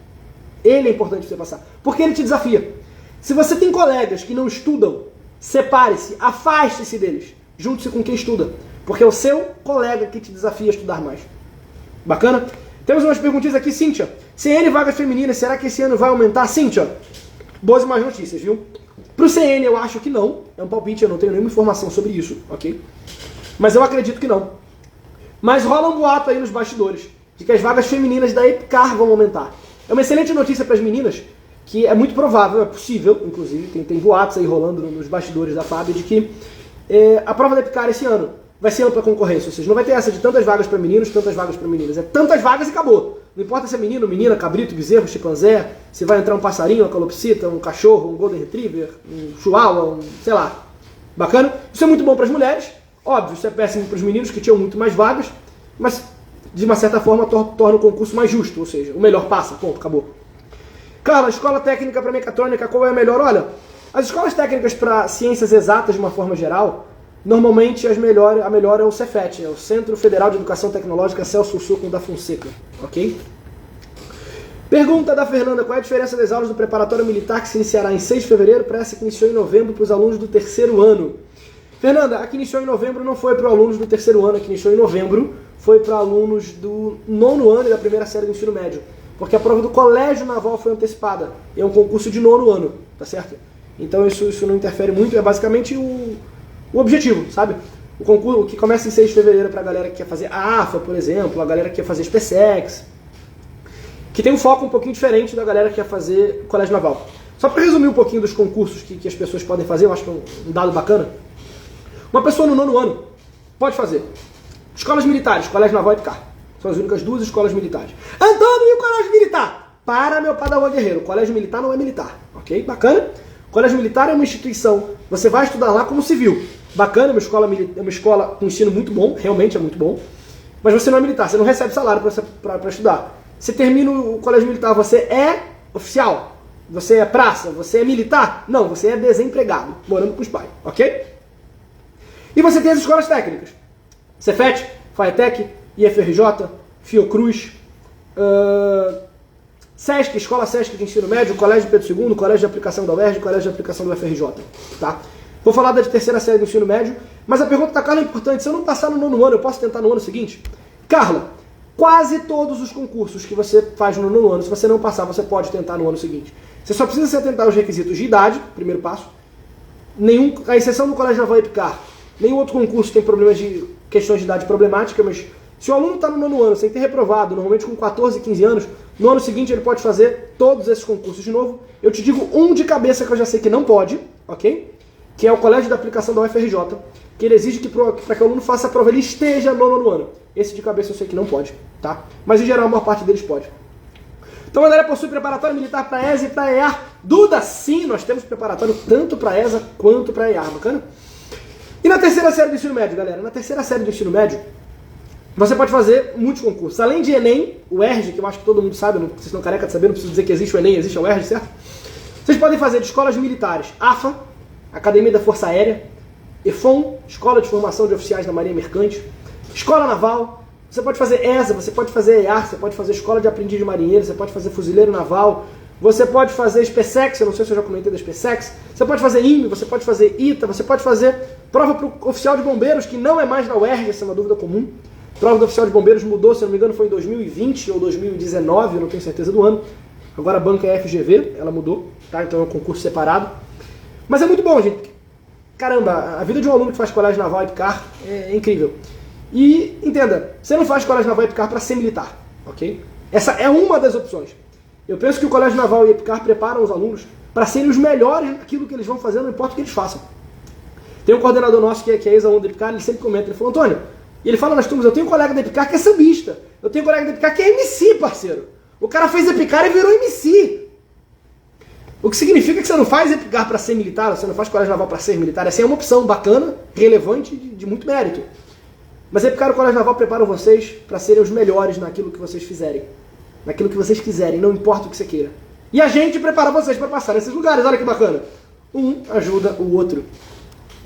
Ele é importante para você passar. Porque ele te desafia. Se você tem colegas que não estudam, separe-se, afaste-se deles. Junte-se com quem estuda. Porque é o seu colega que te desafia a estudar mais. Bacana? Temos umas perguntinhas aqui, Cíntia. CN vagas femininas, será que esse ano vai aumentar? Cíntia, boas e más notícias, viu? Pro CN eu acho que não. É um palpite, eu não tenho nenhuma informação sobre isso, ok? Mas eu acredito que não. Mas rola um boato aí nos bastidores de que as vagas femininas da EPICAR vão aumentar. É uma excelente notícia para as meninas, que é muito provável, é possível, inclusive, tem boatos aí rolando nos bastidores da FAB de que a prova da EPICAR esse ano vai ser ampla concorrência, ou seja, não vai ter essa de tantas vagas para meninos, tantas vagas para meninas. É tantas vagas e acabou. Não importa se é menino, menina, cabrito, bezerro, chimpanzé, se vai entrar um passarinho, uma calopsita, um cachorro, um golden retriever, um chihuahua, sei lá. Bacana? Isso é muito bom para as mulheres, óbvio, isso é péssimo para os meninos que tinham muito mais vagas, mas de uma certa forma torna o concurso mais justo, ou seja, o melhor passa, ponto, acabou. Carla, escola técnica para mecatrônica, qual é a melhor? Olha, as escolas técnicas para ciências exatas de uma forma geral, normalmente a melhor é o Cefet, é o Centro Federal de Educação Tecnológica Celso Soco da Fonseca, ok? Pergunta da Fernanda, qual é a diferença das aulas do preparatório militar que se iniciará em 6 de fevereiro para essa que iniciou em novembro para os alunos do terceiro ano? Fernanda, a que iniciou em novembro não foi para alunos do terceiro ano, a que iniciou em novembro foi para alunos do 9º ano e da primeira série do ensino médio, porque a prova do colégio naval foi antecipada, é um concurso de 9º ano, tá certo? Então isso não interfere muito, é basicamente o objetivo, sabe? O concurso que começa em 6 de fevereiro para a galera que quer fazer a AFA, por exemplo, a galera que quer fazer SpaceX, que tem um foco um pouquinho diferente da galera que quer fazer colégio naval. Só para resumir um pouquinho dos concursos que as pessoas podem fazer, eu acho que é um dado bacana. Uma pessoa no 9º ano pode fazer escolas militares, colégio naval e picar. São as únicas 2 escolas militares. Antônio, e o colégio militar? Para, meu padawan guerreiro, o colégio militar não é militar, ok? Bacana? O colégio militar é uma instituição, você vai estudar lá como civil. Bacana, é uma escola com ensino muito bom, realmente é muito bom, mas você não é militar, você não recebe salário para estudar. Você termina o colégio militar, você é oficial, você é praça, você é militar? Não, você é desempregado, morando com os pais, ok? E você tem as escolas técnicas, Cefet, FAETEC, IFRJ, Fiocruz, SESC, Escola SESC de Ensino Médio, Colégio Pedro II, Colégio de Aplicação da UERJ, Colégio de Aplicação do UFRJ, tá? Vou falar da terceira série do ensino médio, mas a pergunta da Carla é importante, se eu não passar no 9º ano, eu posso tentar no ano seguinte? Carla, quase todos os concursos que você faz no 9º ano, se você não passar, você pode tentar no ano seguinte. Você só precisa se atentar aos requisitos de idade, primeiro passo, a exceção do Colégio Naval e Picar, nenhum outro concurso tem problemas de questões de idade problemática, mas se o aluno está no 9º ano sem ter reprovado, normalmente com 14, 15 anos, no ano seguinte ele pode fazer todos esses concursos de novo. Eu te digo um de cabeça que eu já sei que não pode, ok? Que é o Colégio de Aplicação da UFRJ, que ele exige que para que o aluno faça a prova ele esteja no 9º ano. Esse de cabeça eu sei que não pode, tá? Mas em geral a maior parte deles pode. Então a galera possui preparatório militar para ESA e para EAR. Duda, sim, nós temos preparatório tanto para ESA quanto para EAR, bacana? E na terceira série do ensino médio, galera? Na terceira série do ensino médio, você pode fazer muitos concursos. Além de Enem, o ERJ, que eu acho que todo mundo sabe, vocês estão careca de saber, não preciso dizer que existe o Enem, existe o ERJ, certo? Vocês podem fazer de escolas militares, AFA, Academia da Força Aérea, EFON, Escola de Formação de Oficiais da Marinha Mercante, Escola Naval, você pode fazer ESA, você pode fazer EAR, você pode fazer Escola de Aprendiz de Marinheiro, você pode fazer Fuzileiro Naval, você pode fazer SpaceX, eu não sei se eu já comentei da SpaceX, você pode fazer IME, você pode fazer ITA, você pode fazer prova para o oficial de bombeiros, que não é mais na UERJ, essa é uma dúvida comum. Prova do oficial de bombeiros mudou, se não me engano, foi em 2020 ou 2019, eu não tenho certeza do ano. Agora a banca é FGV, ela mudou, tá? Então é um concurso separado. Mas é muito bom, gente. Caramba, a vida de um aluno que faz colégio naval e picar é incrível. E, entenda, você não faz colégio naval e picar para ser militar, ok? Essa é uma das opções. Eu penso que o colégio naval e EPICAR preparam os alunos para serem os melhores naquilo que eles vão fazer, não importa o que eles façam. Tem um coordenador nosso que é ex-aluno da EPICAR, ele sempre comenta, ele falou, Antônio, e ele fala nas turmas, eu tenho um colega da EPICAR que é sambista, eu tenho um colega da EPICAR que é MC, parceiro. O cara fez EPICAR e virou MC. O que significa que você não faz EPICAR para ser militar, você não faz colégio naval para ser militar, essa é uma opção bacana, relevante, de muito mérito. Mas EPICAR e o colégio naval preparam vocês para serem os melhores naquilo que vocês fizerem. Naquilo que vocês quiserem, não importa o que você queira. E a gente prepara vocês para passar nesses lugares, olha que bacana. Um ajuda o outro.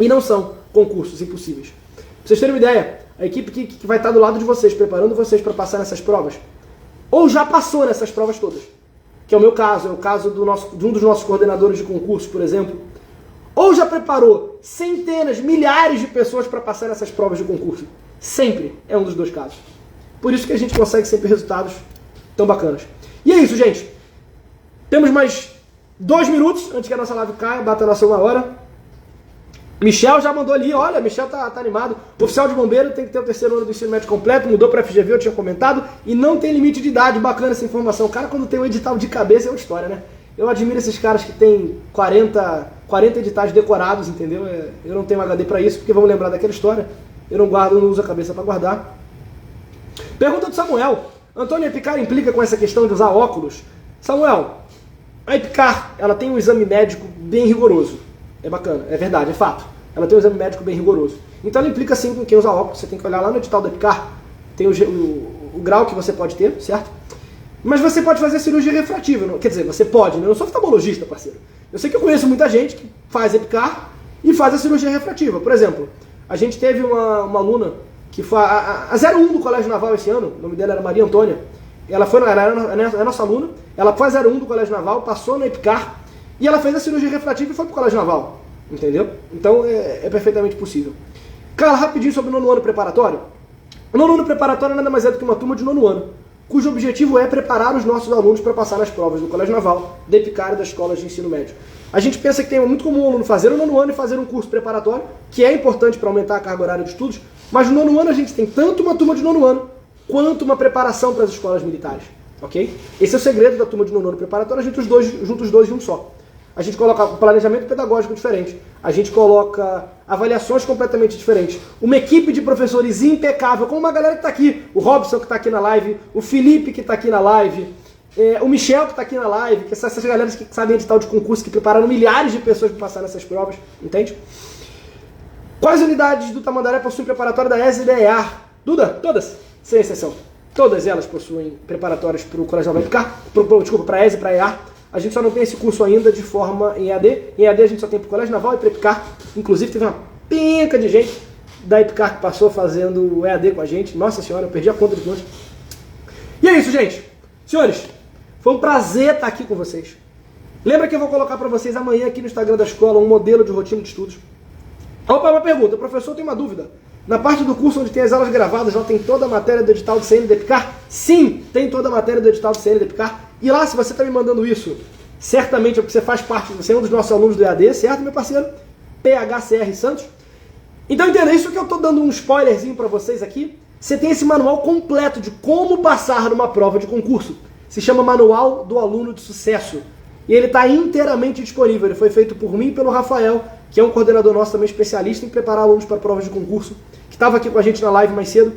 E não são concursos impossíveis. Pra vocês terem uma ideia, a equipe que vai estar do lado de vocês, preparando vocês para passar nessas provas, ou já passou nessas provas todas, que é o meu caso, é o caso de um dos nossos coordenadores de concurso, por exemplo, ou já preparou centenas, milhares de pessoas para passar nessas provas de concurso. Sempre é um dos dois casos. Por isso que a gente consegue sempre resultados tão bacanas. E é isso, gente. Temos mais 2 minutos antes que a nossa live caia, bata a nossa 1 hora. Michel já mandou ali, olha, Michel tá animado. O oficial de bombeiro tem que ter o terceiro ano do ensino médio completo, mudou para FGV, eu tinha comentado, e não tem limite de idade, bacana essa informação. O cara, quando tem um edital de cabeça, é uma história, né? Eu admiro esses caras que tem 40 editais decorados, entendeu? Eu não tenho HD para isso, porque vamos lembrar daquela história. Eu não guardo, não uso a cabeça para guardar. Pergunta do Samuel. Antônio, a EPICAR implica com essa questão de usar óculos? Samuel, a EPICAR, ela tem um exame médico bem rigoroso. É bacana, é verdade, é fato. ela tem um exame médico bem rigoroso. Então ela implica sim com quem usa óculos, você tem que olhar lá no edital da EPICAR, tem o grau que você pode ter, certo? Mas você pode fazer cirurgia refrativa, quer dizer, você pode, né? Eu não sou oftalmologista, parceiro. Eu sei que eu conheço muita gente que faz EPICAR e faz a cirurgia refrativa. Por exemplo, a gente teve uma aluna que foi a 01 do Colégio Naval esse ano, o nome dela era Maria Antônia. Ela era nossa aluna, ela foi a 01 do Colégio Naval, passou na EPICAR e ela fez a cirurgia refrativa e foi pro Colégio Naval. Entendeu? Então é perfeitamente possível. Carla, rapidinho sobre o nono ano preparatório. O nono ano preparatório nada mais é do que uma turma de nono ano, cujo objetivo é preparar os nossos alunos para passar nas provas do Colégio Naval, da EPICAR e das escolas de ensino médio. A gente pensa que é muito comum o aluno fazer o nono ano e fazer um curso preparatório, que é importante para aumentar a carga horária de estudos, mas no nono ano a gente tem tanto uma turma de nono ano, quanto uma preparação para as escolas militares. Ok? Esse é o segredo da turma de nono ano preparatório, a gente junta os dois em um só. A gente coloca um planejamento pedagógico diferente, a gente coloca avaliações completamente diferentes, uma equipe de professores impecável, como uma galera que está aqui, o Robson que está aqui na live, o Felipe que está aqui na live, o Michel que está aqui na live, que essas galera que sabem edital de concurso, que prepararam milhares de pessoas para passar nessas provas, entende? Quais unidades do Tamandaré possuem preparatório da ESA e da EAR? Duda, todas, sem exceção. Todas elas possuem preparatórios para o Colégio Naval EPICAR, para a ESA e para a EAR. A gente só não tem esse curso ainda de forma em EAD. Em EAD a gente só tem para o Colégio Naval e para a EPICAR. Inclusive teve uma penca de gente da EPICAR que passou fazendo o EAD com a gente. Nossa senhora, eu perdi a conta de quantos. E é isso, gente. Senhores, foi um prazer estar aqui com vocês. Lembra que eu vou colocar para vocês amanhã aqui no Instagram da escola um modelo de rotina de estudos. Opa, uma pergunta. Professor, tem uma dúvida. Na parte do curso onde tem as aulas gravadas, lá tem toda a matéria do edital do CN da EPICAR? Sim, tem toda a matéria do edital do CN da EPICAR. E lá, se você está me mandando isso, certamente é porque você faz parte, você é um dos nossos alunos do EAD, certo, meu parceiro? PHCR Santos. Então entenda, isso que eu estou dando um spoilerzinho para vocês aqui. Você tem esse manual completo de como passar numa prova de concurso. Se chama Manual do Aluno de Sucesso. E ele está inteiramente disponível. Ele foi feito por mim e pelo Rafael, que é um coordenador nosso também especialista em preparar alunos para provas de concurso, que estava aqui com a gente na live mais cedo.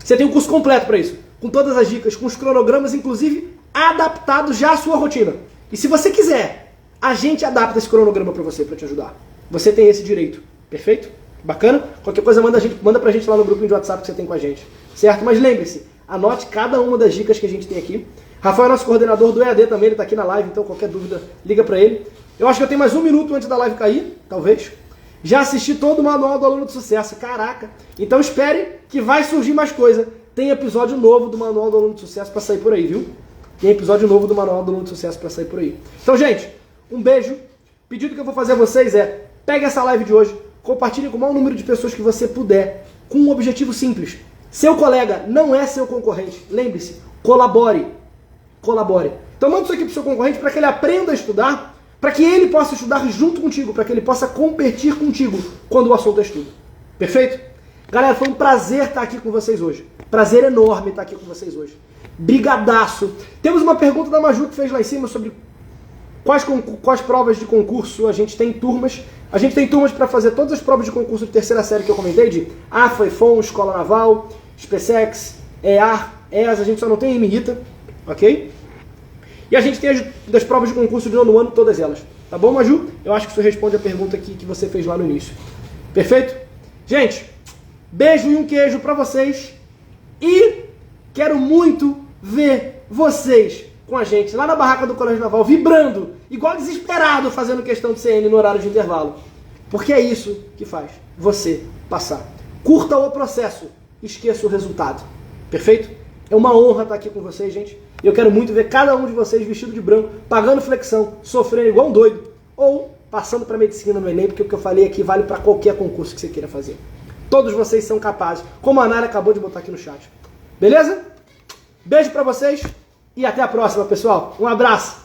Você tem um curso completo para isso, com todas as dicas, com os cronogramas, inclusive adaptados já à sua rotina. E se você quiser, a gente adapta esse cronograma para você, para te ajudar. Você tem esse direito, perfeito? Bacana? Qualquer coisa manda pra gente lá no grupo de WhatsApp que você tem com a gente, certo? Mas lembre-se, anote cada uma das dicas que a gente tem aqui. Rafael é nosso coordenador do EAD também, ele está aqui na live, então qualquer dúvida, liga para ele. Eu acho que eu tenho mais um minuto antes da live cair, talvez. Já assisti todo o Manual do Aluno de Sucesso, caraca. Então espere que vai surgir mais coisa. Tem episódio novo do Manual do Aluno de Sucesso para sair por aí, viu? Tem episódio novo do Manual do Aluno de Sucesso para sair por aí. Então, gente, um beijo. Pedido que eu vou fazer a vocês é, pegue essa live de hoje, compartilhe com o maior número de pessoas que você puder, com um objetivo simples. Seu colega não é seu concorrente. Lembre-se, colabore. Colabore. Então manda isso aqui pro seu concorrente para que ele aprenda a estudar, para que ele possa estudar junto contigo, para que ele possa competir contigo quando o assunto é estudo. Perfeito? Galera, foi um prazer estar aqui com vocês hoje. Prazer enorme estar aqui com vocês hoje. Brigadaço. Temos uma pergunta da Maju que fez lá em cima sobre quais provas de concurso a gente tem turmas. A gente tem turmas para fazer todas as provas de concurso de terceira série que eu comentei, de AFA, EFON, Escola Naval, SpaceX, EAR, ESA, a gente só não tem MITA, ok? E a gente tem das provas de concurso de nono ano, todas elas. Tá bom, Maju? Eu acho que isso responde a pergunta que você fez lá no início. Perfeito? Gente, beijo e um queijo pra vocês. E quero muito ver vocês com a gente lá na barraca do Colégio Naval, vibrando, igual desesperado, fazendo questão de CN no horário de intervalo. Porque é isso que faz você passar. Curta o processo, esqueça o resultado. Perfeito? É uma honra estar aqui com vocês, gente. E eu quero muito ver cada um de vocês vestido de branco, pagando flexão, sofrendo igual um doido, ou passando para medicina no Enem, porque o que eu falei aqui vale para qualquer concurso que você queira fazer. Todos vocês são capazes, como a Nara acabou de botar aqui no chat. Beleza? Beijo para vocês e até a próxima, pessoal. Um abraço.